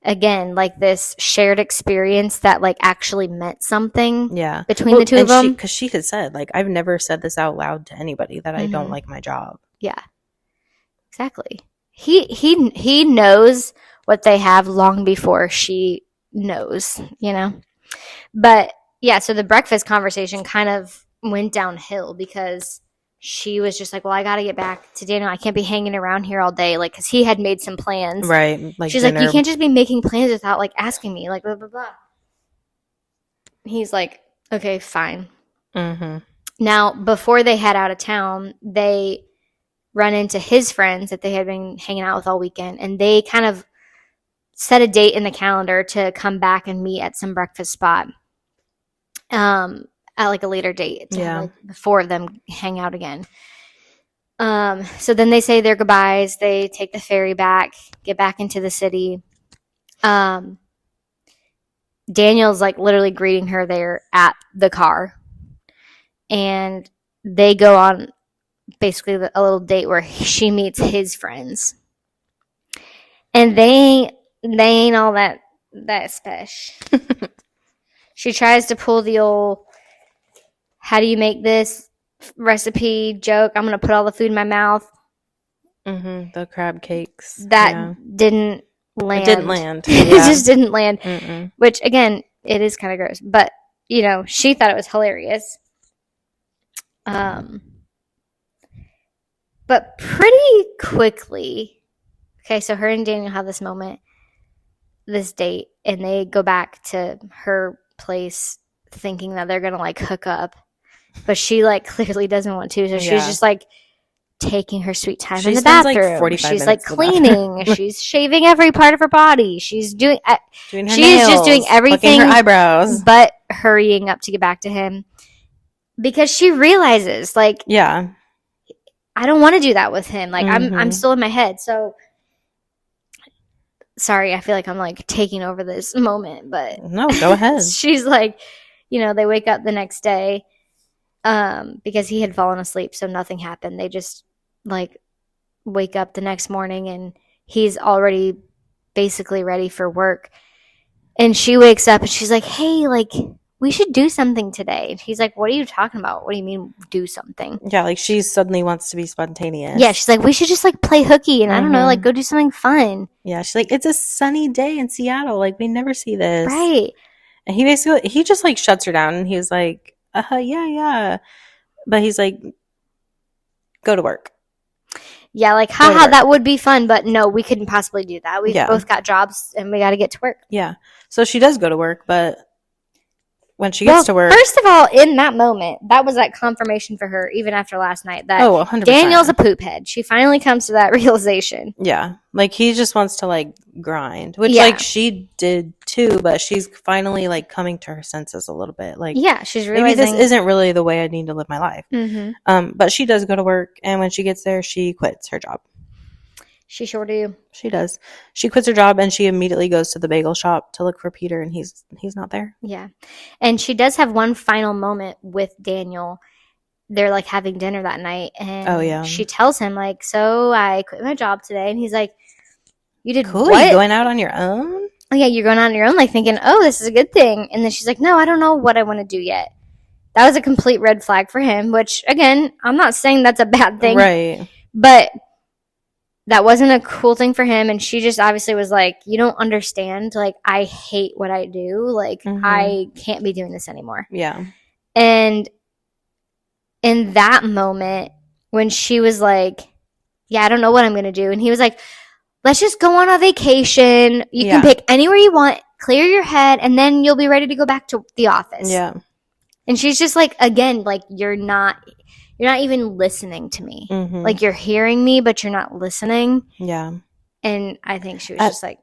again, like this shared experience that like actually meant something between the two of them. Because she had said, like, I've never said this out loud to anybody that I don't like my job. Yeah, exactly. He knows what they have long before she knows, you know? But yeah, so the breakfast conversation kind of went downhill because she was just like, well, I got to get back to Daniel. I can't be hanging around here all day. Like, because he had made some plans. Right. Like she's like, you can't just be making plans without like asking me, like, blah, blah, blah. He's like, okay, fine. Now, before they head out of town, they run into his friends that they had been hanging out with all weekend. And they kind of set a date in the calendar to come back and meet at some breakfast spot. At like a later date to have, like, the 4 of them hang out again. So then they say their goodbyes. They take the ferry back, get back into the city. Daniel's like literally greeting her there at the car. And they go on basically a little date where she meets his friends. And they ain't all that special. She tries to pull the old, how do you make this recipe joke? I'm going to put all the food in my mouth. The crab cakes. That didn't land. It didn't land. It just didn't land. Which, again, it is kind of gross. But, you know, she thought it was hilarious. But pretty quickly, okay, so her and Daniel have this moment, this date, and they go back to her place thinking that they're going to, like, hook up. But she, like, clearly doesnting want to. So she's just, like, taking her sweet time in the bathroom. Like 45 she's, minutes like, cleaning. She's shaving every part of her body. She's doing her nails, just doing everything. Her eyebrows. But hurrying up to get back to him. Because she realizes, like, I don't want to do that with him. Like, I'm still in my head. So, sorry, I feel like I'm, like, taking over this moment. But no, go ahead. She's like, you know, they wake up the next day because he had fallen asleep, so nothing happened. They just, like, wake up the next morning, and he's already basically ready for work. And she wakes up, and she's like, hey, like, we should do something today. And he's like, what are you talking about? What do you mean do something? Yeah, like she suddenly wants to be spontaneous. Yeah, she's like, we should just like play hooky and I don't know, like go do something fun. Yeah, she's like, it's a sunny day in Seattle. Like we never see this. Right. And he just like shuts her down and he was like, yeah. But he's like, go to work. Yeah, like, haha, that would be fun, but no, we couldn't possibly do that. We both got jobs and we got to get to work. Yeah. So she does go to work, but when she gets to work. First of all, in that moment, that was like confirmation for her, even after last night, that 100%. Daniel's a poop head. She finally comes to that realization. Yeah. Like, he just wants to, like, grind, which, like, she did too, but she's finally, like, coming to her senses a little bit. Like, yeah, she's realizing maybe this isn't really the way I need to live my life. But she does go to work, and when she gets there, she quits her job. She sure do. She does. She quits her job and she immediately goes to the bagel shop to look for Peter, and he's not there. Yeah. And she does have one final moment with Daniel. They're like having dinner that night, and she tells him like, so I quit my job today, and he's like, you did cool, what? You going out on your own? Oh yeah, you're going out on your own, like thinking, oh, this is a good thing. And then she's like, no, I don't know what I want to do yet. That was a complete red flag for him, which again, I'm not saying that's a bad thing. Right. But that wasn't a cool thing for him, and she just obviously was like, you don't understand, like, I hate what I do, like, I can't be doing this anymore. Yeah. And in that moment, when she was like, yeah, I don't know what I'm going to do, and he was like, let's just go on a vacation, you can pick anywhere you want, clear your head, and then you'll be ready to go back to the office. Yeah. And she's just like, again, like, you're not even listening to me. Like, you're hearing me, but you're not listening. Yeah. And I think she was just like,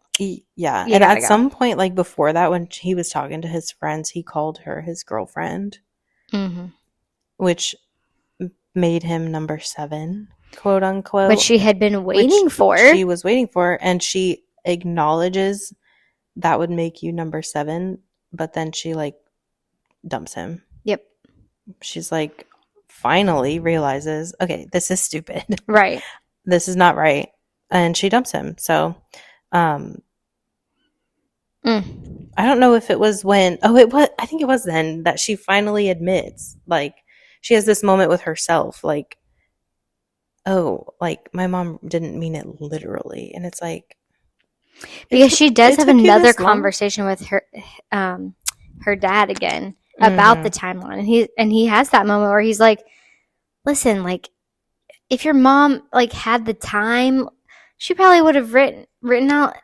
yeah. And at some point, like, before that, when he was talking to his friends, he called her his girlfriend, which made him number 7, quote unquote. Which she had been waiting for. She was waiting for, and she acknowledges that would make you number 7, but then she, like, dumps him. Yep. She's like, finally realizes, okay, this is stupid. Right. This is not right. And she dumps him. So, I don't know if it was when, I think it was then that she finally admits, like, she has this moment with herself, like, oh, like, my mom didn't mean it literally. And it's like, because she does have another conversation with her dad again about the timeline, and he has that moment where he's like, listen, like, if your mom like had the time, she probably would have written out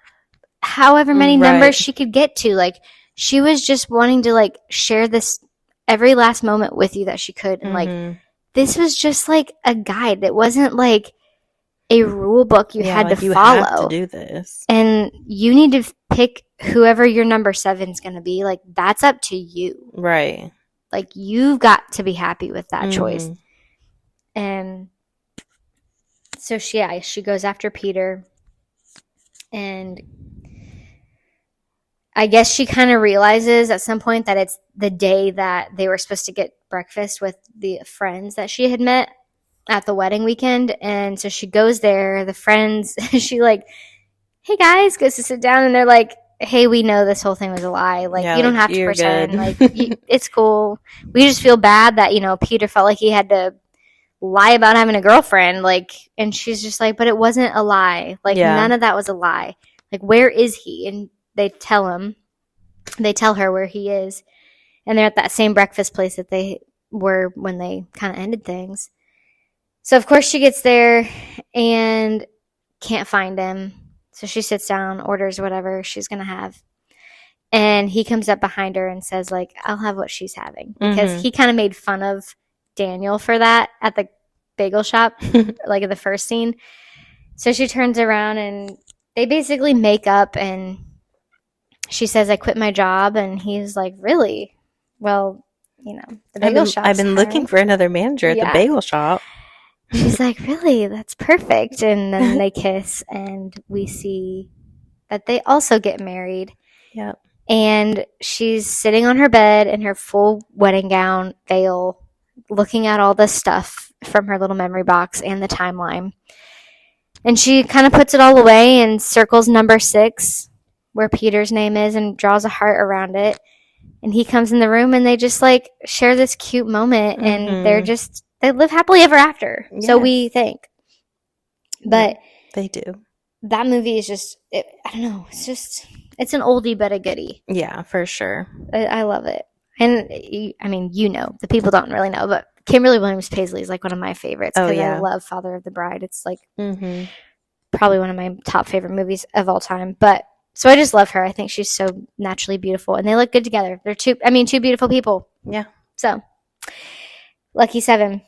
however many numbers she could get to. Like, she was just wanting to like share this every last moment with you that she could, and like, this was just like a guide. It wasn't like a rule book you had to follow. Have to do this, and you need to pick whoever your number 7 is going to be. Like, that's up to you, right? Like, you've got to be happy with that choice. And so she goes after Peter, and I guess she kind of realizes at some point that it's the day that they were supposed to get breakfast with the friends that she had met at the wedding weekend. And so she goes there, the friends, she like, hey guys, goes to sit down, and they're like, hey, we know this whole thing was a lie. Like, you don't have to pretend. Good. Like, it's cool. We just feel bad that, Peter felt like he had to lie about having a girlfriend. Like, and she's just like, but it wasn't a lie. Like, none of that was a lie. Like, where is he? And they tell her where he is. And they're at that same breakfast place that they were when they kind of ended things. So, of course, she gets there and can't find him. So she sits down, orders whatever she's going to have. And he comes up behind her and says, like, I'll have what she's having. Because he kind of made fun of Daniel for that at the bagel shop, like in the first scene. So she turns around and they basically make up, and she says, I quit my job. And he's like, really? Well, the bagel shop. I've been looking for another manager at the bagel shop. She's like, really? That's perfect. And then they kiss, and we see that they also get married. Yep. And she's sitting on her bed in her full wedding gown, veil, looking at all this stuff from her little memory box and the timeline. And she kind of puts it all away and circles number 6, where Peter's name is, and draws a heart around it. and he comes in the room, and they just like share this cute moment, and they live happily ever after. Yes. So we think. But they do. That movie is just, I don't know, it's an oldie but a goodie. Yeah, for sure. I love it. And the people don't really know, but Kimberly Williams Paisley is like one of my favorites because I love Father of the Bride. It's like probably one of my top favorite movies of all time. But so I just love her. I think she's so naturally beautiful, and they look good together. They're two beautiful people. Yeah. So lucky 7.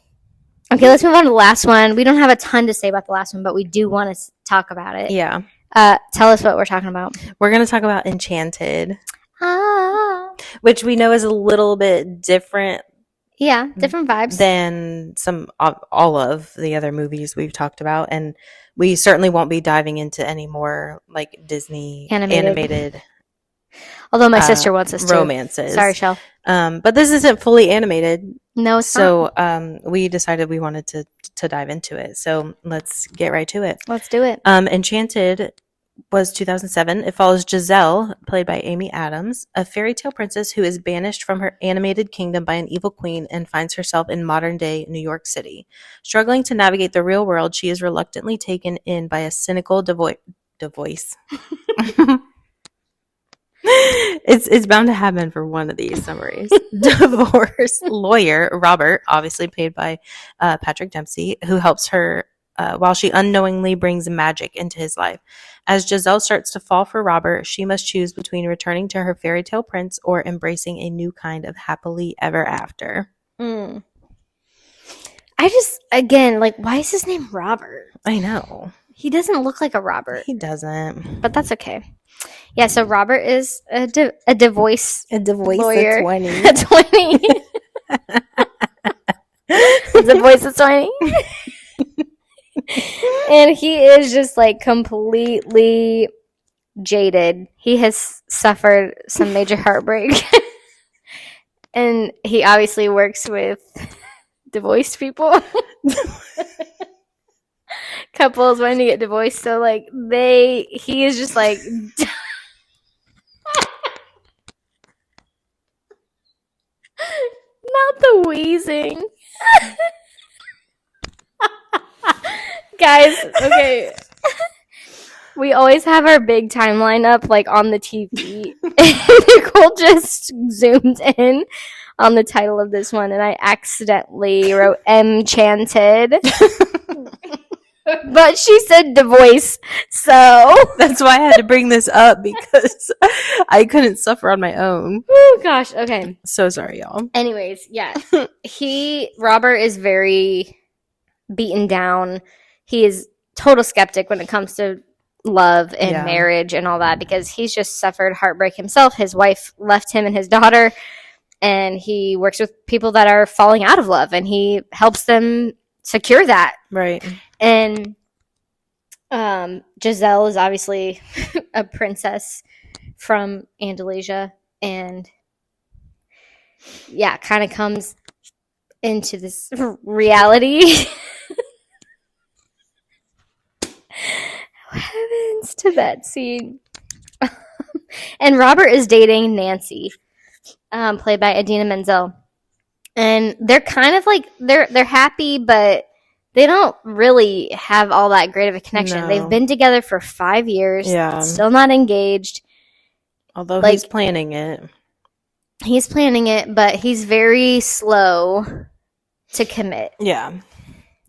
Okay, let's move on to the last one. We don't have a ton to say about the last one, but we do want to talk about it. Yeah. Tell us what we're talking about. We're going to talk about Enchanted, which we know is a little bit different. Yeah, different vibes than all of the other movies we've talked about, and we certainly won't be diving into any more like Disney animated. Although my sister wants us to. Romances. Sorry, Shell. But this isn't fully animated. No, it's not. So we decided we wanted to dive into it. So let's get right to it. Let's do it. Enchanted was 2007. It follows Giselle, played by Amy Adams, a fairy tale princess who is banished from her animated kingdom by an evil queen and finds herself in modern-day New York City. Struggling to navigate the real world, she is reluctantly taken in by a cynical divorce. It's bound to happen for one of these summaries. Divorce lawyer Robert, obviously played by Patrick Dempsey, who helps her while she unknowingly brings magic into his life. As Giselle starts to fall for Robert, she must choose between returning to her fairy tale prince or embracing a new kind of happily ever after. I just, again, like, why is his name Robert? I know. He doesn't look like a Robert. He doesn't. But that's okay. Yeah, so Robert is a divorce lawyer. 20. A 20. The voice of 20. And he is just like completely jaded. He has suffered some major heartbreak. And he obviously works with divorced people. Couples wanting to get divorced, so like he is just like not the wheezing. Guys, okay. We always have our big timeline up like on the TV. Nicole just zoomed in on the title of this one, and I accidentally wrote Enchanted. But she said divorce, so that's why I had to bring this up, because I couldn't suffer on my own. Oh gosh, okay. So sorry, y'all. Anyways, yeah. Robert is very beaten down. He is total skeptic when it comes to love and marriage and all that, because he's just suffered heartbreak himself. His wife left him and his daughter, and he works with people that are falling out of love, and he helps them secure that. Right. And Giselle is obviously a princess from Andalusia, and kind of comes into this reality. What happens to that scene? And Robert is dating Nancy, played by Idina Menzel, and they're kind of like they're happy, but they don't really have all that great of a connection. No. They've been together for 5 years. Yeah. Still not engaged. Although he's planning it. He's planning it, but he's very slow to commit. Yeah,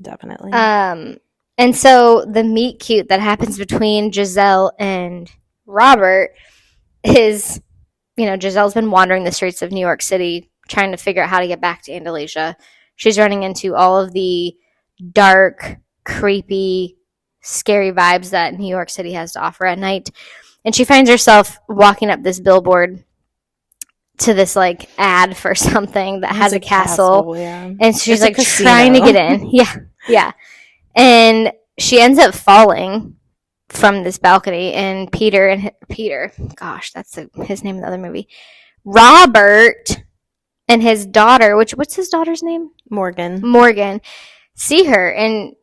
definitely. And so the meet cute that happens between Giselle and Robert is, Giselle's been wandering the streets of New York City trying to figure out how to get back to Andalusia. She's running into all of the dark, creepy, scary vibes that New York City has to offer at night. And she finds herself walking up this billboard to this like ad for something that has a castle. Yeah. And she's like trying to get in. Yeah. And she ends up falling from this balcony, and Peter, gosh, that's his name in the other movie, Robert and his daughter, what's his daughter's name? Morgan. See her, and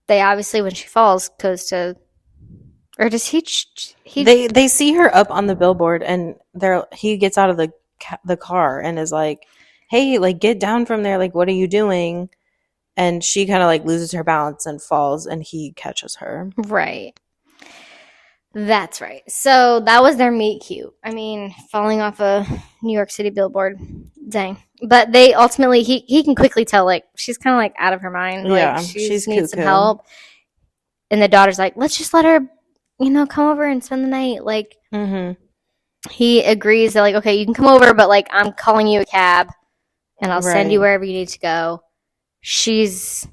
they obviously, when she falls, goes to, or does he they see her up on the billboard, and he gets out of the the car and is like, hey, like, get down from there. Like, what are you doing? And she kind of like loses her balance and falls, and he catches her. Right. That's right. So that was their meet cute. I mean, falling off a New York City billboard. Dang. But they ultimately, he can quickly tell, like, she's kind of like out of her mind. Yeah, like, she she's needs cuckoo. some help. And the daughter's like, let's just let her, come over and spend the night. Like, he agrees that, like, okay, you can come over, but, like, I'm calling you a cab and I'll send you wherever you need to go. She's,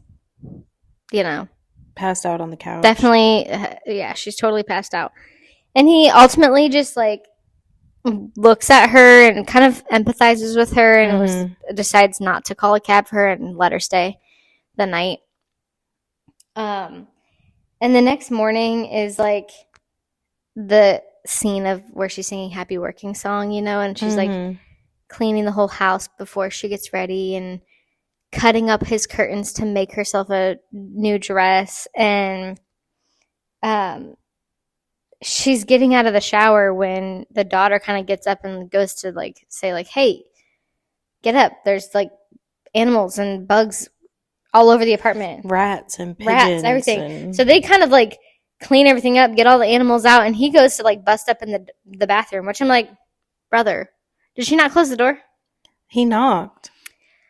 passed out on the couch. Definitely, yeah, she's totally passed out. And he ultimately just, like, looks at her and kind of empathizes with her and decides not to call a cab for her and let her stay the night. And the next morning is, like, the scene of where she's singing Happy Working Song, and she's, like, cleaning the whole house before she gets ready and cutting up his curtains to make herself a new dress. And she's getting out of the shower when the daughter kind of gets up and goes to, like, say, like, hey, get up. There's, like, animals and bugs all over the apartment. Rats and pigeons. Everything. So they kind of, like, clean everything up, get all the animals out, and he goes to, like, bust up in the bathroom, which I'm like, brother, did she not close the door? He knocked.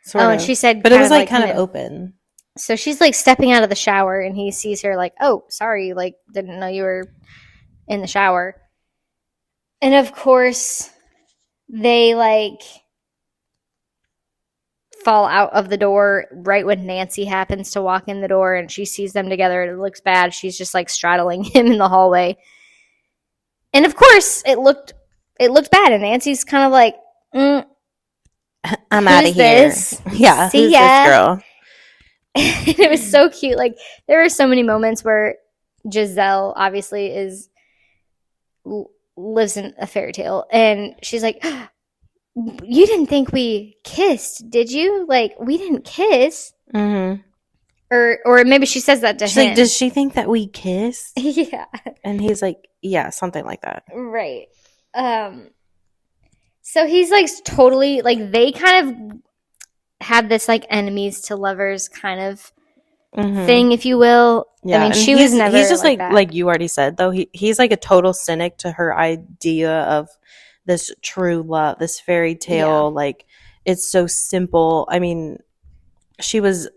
Sort of. And she said, but it was, like, kind of open. So she's, like, stepping out of the shower, and he sees her, like, oh, sorry, like, didn't know you were in the shower. And of course they, like, fall out of the door right when Nancy happens to walk in the door, and she sees them together, and it looks bad. She's just, like, straddling him in the hallway, and of course it looked bad, and Nancy's kind of like, I'm out of here. Yeah, see who's ya. this girl? And it was so cute. Like, there were so many moments where Giselle obviously lives in a fairy tale, and she's like, you didn't think we kissed, did you? Like, we didn't kiss. Or maybe she says that to She's him. like, does she think that we kissed? Yeah. And he's like, yeah, something like that. Right. So he's, like, totally, like, they kind of had this, like, enemies to lovers kind of thing, if you will. Yeah, I mean, she was never. He's just that. like you already said, though. He's like a total cynic to her idea of this true love, this fairy tale. Yeah. Like, it's so simple. I mean, she was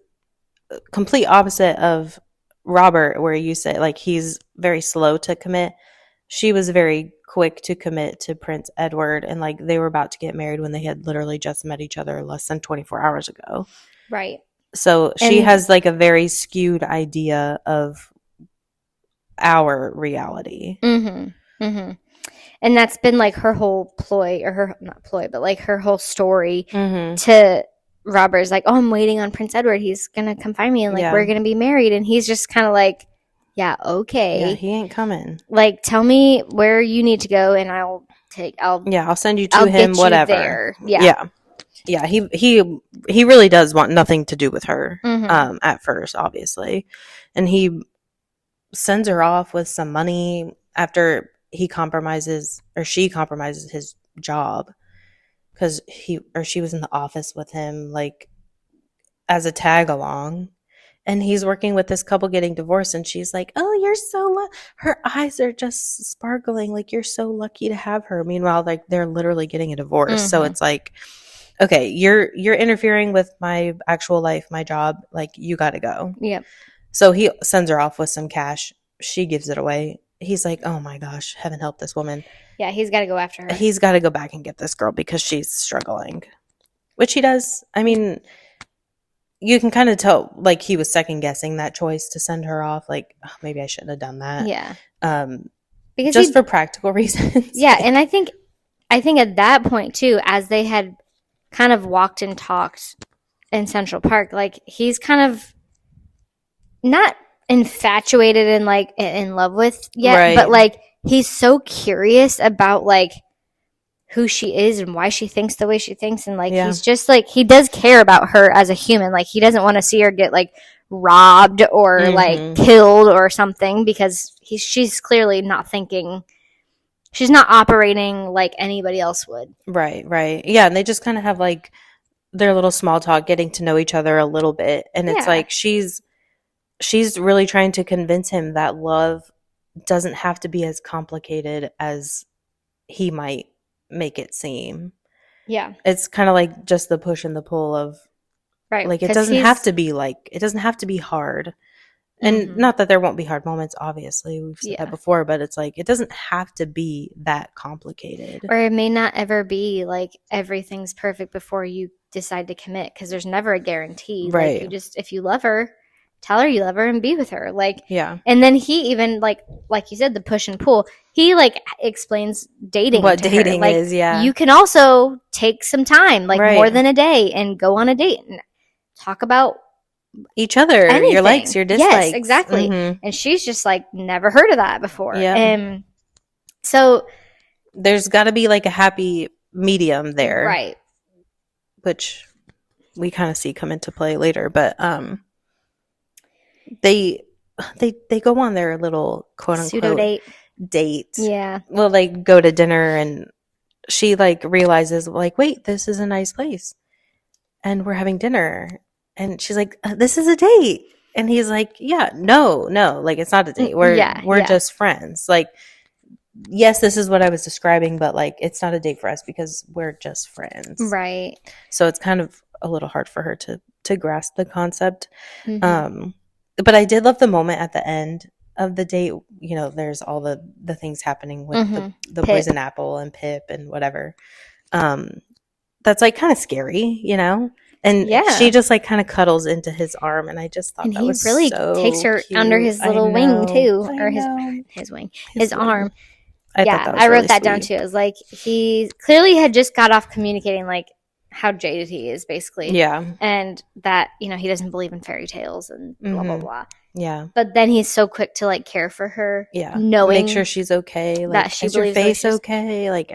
complete opposite of Robert, where you say, like, he's very slow to commit. She was very quick to commit to Prince Edward, and, like, they were about to get married when they had literally just met each other less than 24 hours ago. Right. So she has, like, a very skewed idea of our reality. And that's been, like, her whole ploy, or not ploy, but, like, her whole story to Robert's like, oh, I'm waiting on Prince Edward. He's going to come find me, and, like, we're going to be married. And he's just kind of like, yeah, okay. Yeah, he ain't coming. Like, tell me where you need to go, and I'll send you to him, whatever. There. Yeah. He really does want nothing to do with her at first, obviously. And he sends her off with some money after she compromises his job, because she was in the office with him, like, as a tag along, and he's working with this couple getting divorced, and she's like, oh, you're so her eyes are just sparkling, like, you're so lucky to have her. Meanwhile, like, they're literally getting a divorce. So it's like, okay, you're interfering with my actual life, my job, like, you gotta go. Yep. So he sends her off with some cash. She gives it away. He's like, oh my gosh, heaven help this woman. Yeah, he's got to go after her. He's got to go back and get this girl because she's struggling, which he does. I mean, you can kind of tell, like, he was second guessing that choice to send her off. Like, oh, maybe I shouldn't have done that. Yeah. Because just for practical reasons. Yeah, and I think at that point too, as they had kind of walked and talked in Central Park, like, he's kind of not infatuated and, like, in love with yet, but, like, he's so curious about, like, who she is and why she thinks the way she thinks, and, like, he's just, like, he does care about her as a human. Like, he doesn't want to see her get, like, robbed or like killed or something, because she's clearly not thinking she's not operating like anybody else would. Right. Yeah, and they just kind of have like their little small talk, getting to know each other a little bit, and it's like she's really trying to convince him that love doesn't have to be as complicated as he might make it seem. Yeah. It's kind of like just the push and the pull of, right. Like, it doesn't have to be like, it doesn't have to be hard. And not that there won't be hard moments, obviously. We've said that before, but it's like, it doesn't have to be that complicated. Or it may not ever be like everything's perfect before you decide to commit, because there's never a guarantee. Right. Like, you just, if you love her, tell her you love her and be with her. Like, yeah. And then he even, like you said, the push and pull, he like explains dating. What dating like, is, yeah. You can also take some time, like more than a day, and go on a date and talk about each other, anything. Your likes, your dislikes. Yes, exactly. And she's just like, never heard of that before. Yeah. So there's got to be like a happy medium there. Right. Which we kind of see come into play later, but they go on their little quote unquote pseudo date. Yeah. Well, they go to dinner, and she like realizes like, wait, this is a nice place, and we're having dinner. And she's like, this is a date. And he's like, yeah, no, like, it's not a date. We're just friends. Like, yes, this is what I was describing, but like, it's not a date for us because we're just friends. Right. So it's kind of a little hard for her to grasp the concept. But I did love the moment at the end of the date. You know, there's all the things happening with the poison apple and Pip and whatever. That's like kind of scary, you know? And she just like kind of cuddles into his arm, and I just thought that was really so takes her cute. Under his little wing too, or his wing, his arm. I wrote that down too. It was like he clearly had just got off communicating like how jaded he is, basically. Yeah, and that, you know, he doesn't believe in fairy tales and blah blah blah. Yeah, but then he's so quick to like care for her. Yeah, knowing make sure she's okay. Like, that she believes your face okay. Like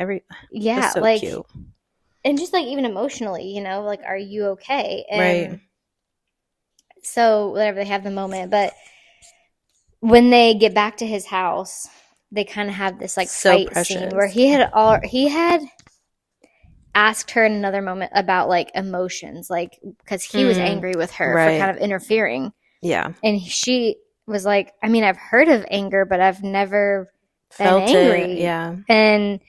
so like cute. And just like even emotionally, you know, like, are you okay? And right. So whatever, they have the moment, but when they get back to his house, they kind of have this like fight scene where he had asked her in another moment about like emotions, like because he was angry with her for kind of interfering. Yeah, and she was like, I mean, I've heard of anger, but I've never felt angry. Yeah, and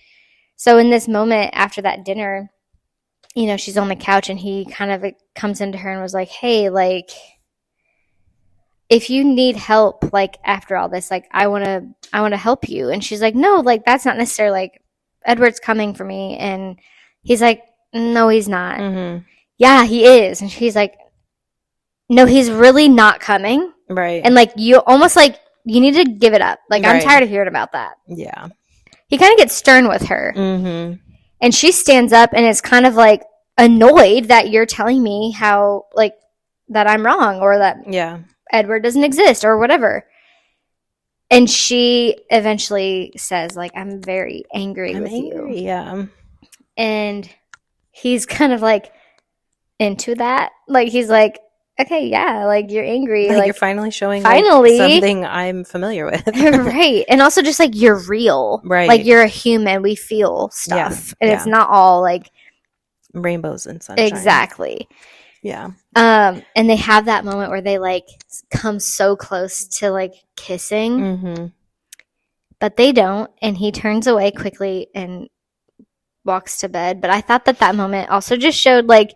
so in this moment after that dinner, you know, she's on the couch and he kind of comes into her and was like, hey, like, if you need help, like, after all this, like, I want to help you. And she's like, no, like, that's not necessarily, like, Edward's coming for me. And he's like, no, he's not. Yeah, he is. And she's like, no, he's really not coming. Right. And like, you almost like, you need to give it up. Like, I'm tired of hearing about that. Yeah. He kind of gets stern with her. And she stands up and is kind of like annoyed that you're telling me how, like, that I'm wrong, or that Edward doesn't exist, or whatever. And she eventually says, like, I'm very angry with you. Yeah. And he's kind of like into that. Like, he's like, okay, yeah, like, you're angry. Like, you're finally showing something I'm familiar with. Right. And also just, like, you're real. Right. Like, you're a human. We feel stuff. And it's not all, like, rainbows and sunshine. Exactly. Yeah. And they have that moment where they, like, come so close to, like, kissing. But they don't. And he turns away quickly and walks to bed. But I thought that moment also just showed, like,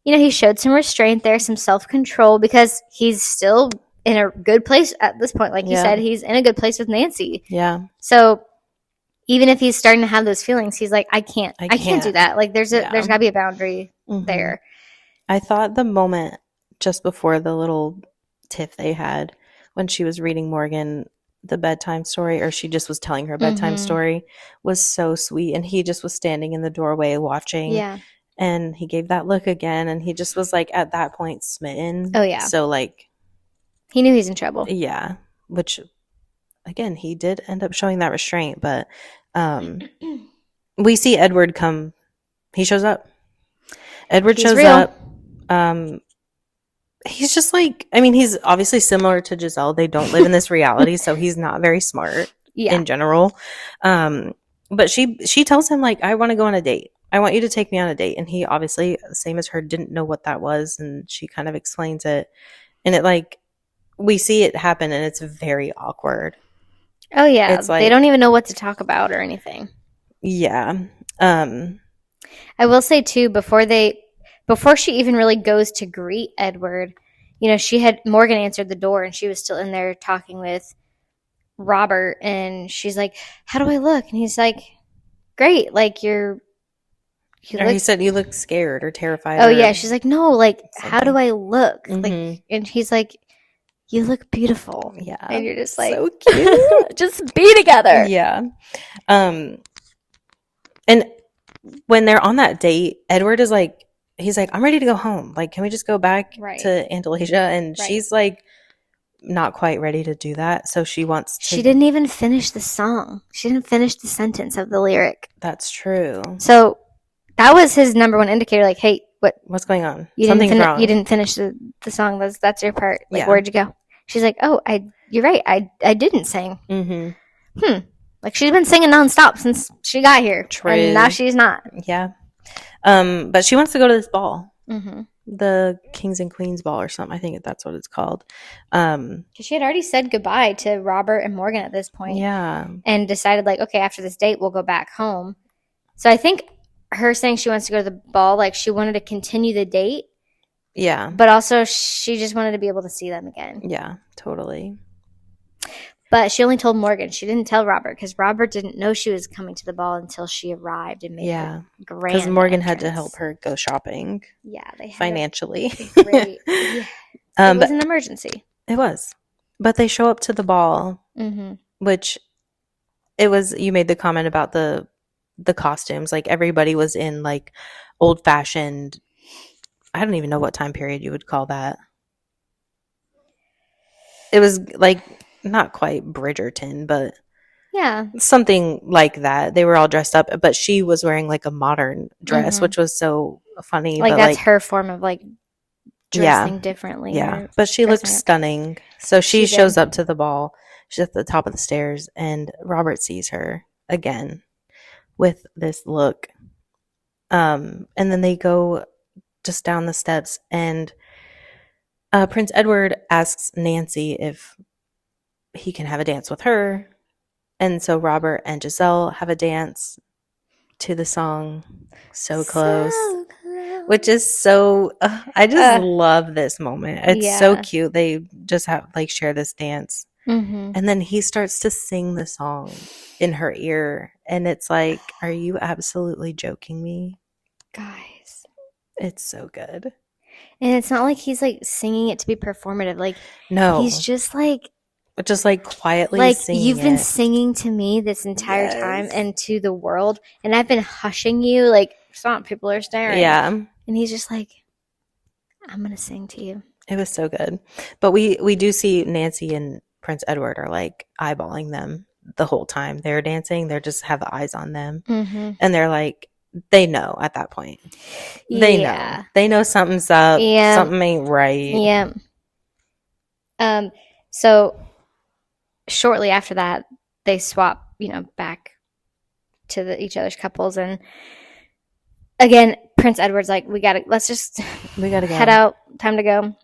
you know, he showed some restraint there, some self-control, because he's still in a good place at this point. Like you said, he's in a good place with Nancy. Yeah. So even if he's starting to have those feelings, he's like, I can't do that. Like, there's got to be a boundary there. I thought the moment just before the little tiff they had when she was reading Morgan the bedtime story, or she just was telling her bedtime story, was so sweet. And he just was standing in the doorway watching. Yeah. And he gave that look again, and he just was, like, at that point smitten. Oh, yeah. So, like, he knew he's in trouble. Yeah. Which, again, he did end up showing that restraint. But we see Edward come. He shows up. Edward shows up. He's just, like, I mean, he's obviously similar to Giselle. They don't live in this reality, so he's not very smart in general. but she tells him, like, I want to go on a date. I want you to take me on a date. And he obviously, same as her, didn't know what that was. And she kind of explains it. And it, like, we see it happen and it's very awkward. Oh, yeah. It's like, they don't even know what to talk about or anything. Yeah. I will say, too, before she even really goes to greet Edward, you know, she had Morgan answered the door and she was still in there talking with Robert. And she's like, how do I look? And he's like, great. Like, he said you look scared or terrified. Oh, yeah. She's like, no, like, something. How do I look? Mm-hmm. Like, and he's like, you look beautiful. Yeah. And you're just like, so cute. Just be together. Yeah. And when they're on that date, Edward is like, he's like, I'm ready to go home. Like, can we just go back to Auntalasia? And she's like, not quite ready to do that. So she wants to. She didn't even finish the song. She didn't finish the sentence of the lyric. That's true. So that was his number one indicator. Like, hey, what's going on? Something's wrong. You didn't finish the song. That's your part. Like, where'd you go? She's like, oh, you're right. I didn't sing. Mm-hmm. Like, she's been singing nonstop since she got here. True. And now she's not. Yeah. But she wants to go to this ball. Mm-hmm. The Kings and Queens ball or something. I think that's what it's called. Because she had already said goodbye to Robert and Morgan at this point. Yeah. And decided, like, okay, after this date, we'll go back home. So I think her saying she wants to go to the ball, like, she wanted to continue the date. Yeah. But also, she just wanted to be able to see them again. Yeah, totally. But she only told Morgan. She didn't tell Robert because Robert didn't know she was coming to the ball until she arrived and made her grand. Because Morgan had to help her go shopping. Yeah, they had financially. Great. Yeah. It was an emergency. It was, but they show up to the ball, which it was. You made the comment about the costumes. Like, everybody was in, like, old fashioned. I don't even know what time period you would call that. It was like. Not quite Bridgerton, but yeah, something like that. They were all dressed up, but she was wearing, like, a modern dress, which was so funny. Like, but, that's like, her form of, like, dressing differently. Yeah, but she looks stunning. So she shows up to the ball. She's at the top of the stairs, and Robert sees her again with this look. And then they go just down the steps, and Prince Edward asks Nancy if he can have a dance with her. And so Robert and Giselle have a dance to the song So Close. Which is so I just love this moment. It's so cute. They just have, like, share this dance. And then he starts to sing the song in her ear, and it's like, are you absolutely joking me? Guys, it's so good. And it's not like he's, like, singing it to be performative. Like, no, he's just like quietly, like, singing. You've been singing to me this entire time and to the world, and I've been hushing you. Like, stop, people are staring. Yeah. And he's just like, I'm gonna sing to you. It was so good. But we do see Nancy and Prince Edward are, like, eyeballing them the whole time they're dancing. They just have the eyes on them, and they're like, they know at that point. They know something's up. Yeah. Something ain't right. Yeah. So shortly after that, they swap, back to each other's couples, and again, Prince Edward's like, we gotta go. Head out. Time to go.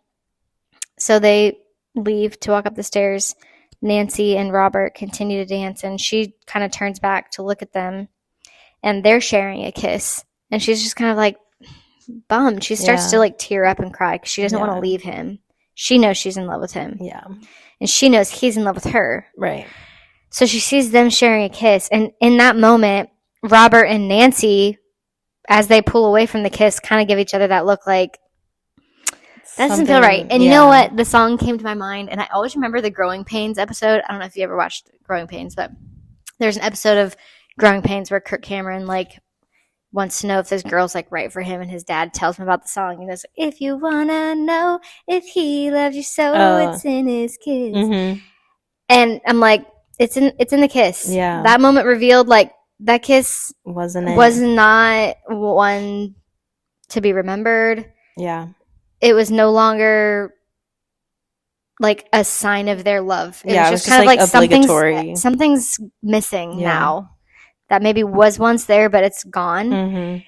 So they leave to walk up the stairs. Nancy and Robert continue to dance, and she kind of turns back to look at them, and they're sharing a kiss, and she's just kind of, like, bummed. She starts to, like, tear up and cry because she doesn't want to leave him. She knows she's in love with him. Yeah. And she knows he's in love with her. Right. So she sees them sharing a kiss. And in that moment, Robert and Nancy, as they pull away from the kiss, kind of give each other that look like, that doesn't feel right. And you know what? The song came to my mind. And I always remember the Growing Pains episode. I don't know if you ever watched Growing Pains, but there's an episode of Growing Pains where Kirk Cameron, like, wants to know if this girl's, like, right for him, and his dad tells him about the song. He goes, if you wanna know if he loves you so, it's in his kiss. And I'm like, it's in the kiss. Yeah. That moment revealed, like, that kiss was not one to be remembered. Yeah. It was no longer, like, a sign of their love. It was just kind of like obligatory. Something's missing now. that maybe was once there, but it's gone. Mm-hmm.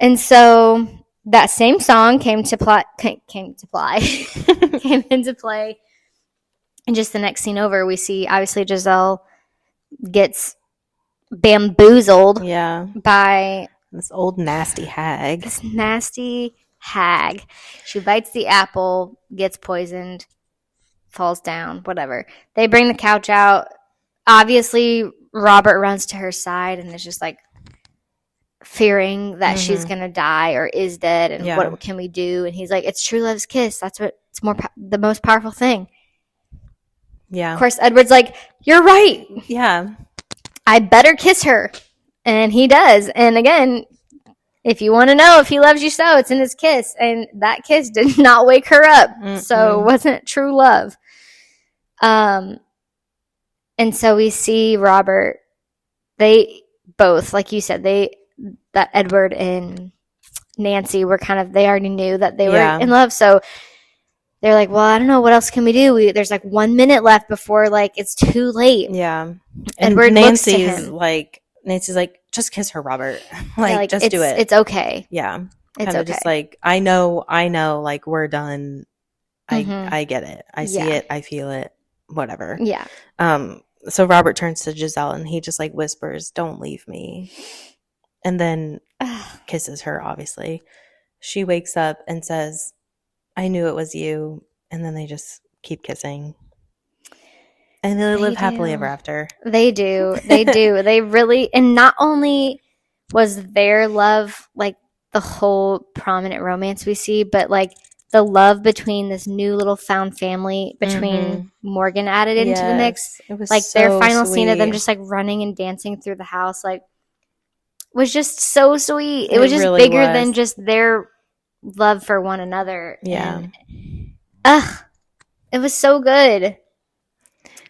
And so that same song came into play. And just the next scene over, we see obviously Giselle gets bamboozled by this old nasty hag. She bites the apple, gets poisoned, falls down, whatever. They bring the couch out. Obviously, Robert runs to her side and is just like fearing that she's going to die or is dead. And what can we do? And he's like, it's true love's kiss. That's what it's the most powerful thing. Yeah. Of course, Edward's like, you're right. Yeah. I better kiss her. And he does. And again, if you want to know if he loves you so, it's in his kiss. And that kiss did not wake her up. So it wasn't true love. And so we see Robert. They both, like you said, that Edward and Nancy were they already knew that they were in love. So they're like, well, I don't know. What else can we do? There's like 1 minute left before it's too late. Yeah. Edward Nancy's like, just kiss her, Robert. Just do it. It's okay. Yeah. It's okay. Just like, I know, like we're done. I get it. I see it. I feel it. Whatever. Yeah. So Robert turns to Giselle and he just whispers, don't leave me. And then kisses her, obviously. She wakes up and says, I knew it was you. And then they just keep kissing. And they live happily ever after. They do. They do. They really, and not only was their love the whole prominent romance we see, but the love between this new little found family between Morgan added into the mix. It was their final scene of them just running and dancing through the house, was just so sweet. It was just really bigger than just their love for one another. Yeah. And, it was so good.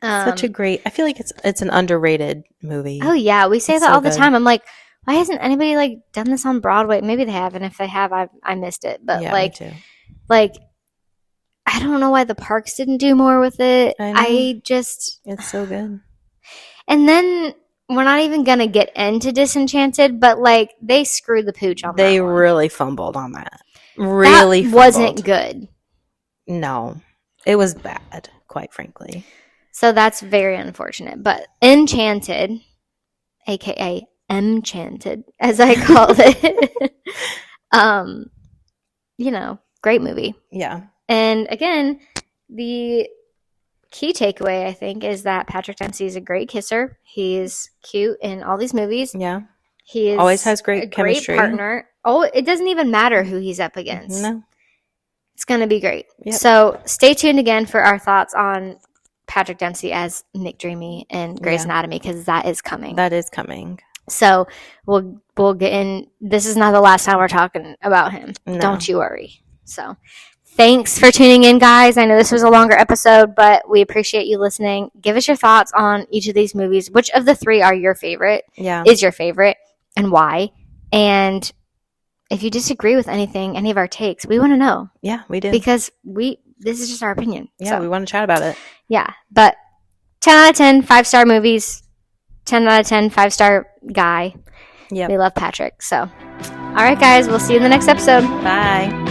Such a great. I feel like it's an underrated movie. Oh yeah, we say that all the time. I'm like, why hasn't anybody done this on Broadway? Maybe they have, and if they have, I missed it. But me too. I don't know why the parks didn't do more with it. It's so good. And then we're not even gonna get into Disenchanted, but they screwed the pooch on that. They really fumbled on that. Really, wasn't good. No, it was bad, quite frankly. So that's very unfortunate. But Enchanted, aka Enchanted, as I call it, great movie. Yeah. And again, the key takeaway, I think, is that Patrick Dempsey is a great kisser. He's cute in all these movies. Yeah. He always has great chemistry. Great partner. Oh, it doesn't even matter who he's up against. No. It's going to be great. Yep. So stay tuned again for our thoughts on Patrick Dempsey as McDreamy in Grey's Anatomy, because that is coming. That is coming. So we'll get in. This is not the last time we're talking about him. No. Don't you worry. So thanks for tuning in, guys. I know this was a longer episode, but we appreciate you listening. Give us your thoughts on each of these movies. Which of the three are your favorite? Yeah. Is your favorite, and why? And if you disagree with anything, any of our takes, we want to know. Yeah, we do. Because this is just our opinion. Yeah, we want to chat about it. Yeah, but 10 out of 10, 5-star movies. 10 out of 10, 5-star guy. Yeah. We love Patrick. So, all right, guys, we'll see you in the next episode. Bye.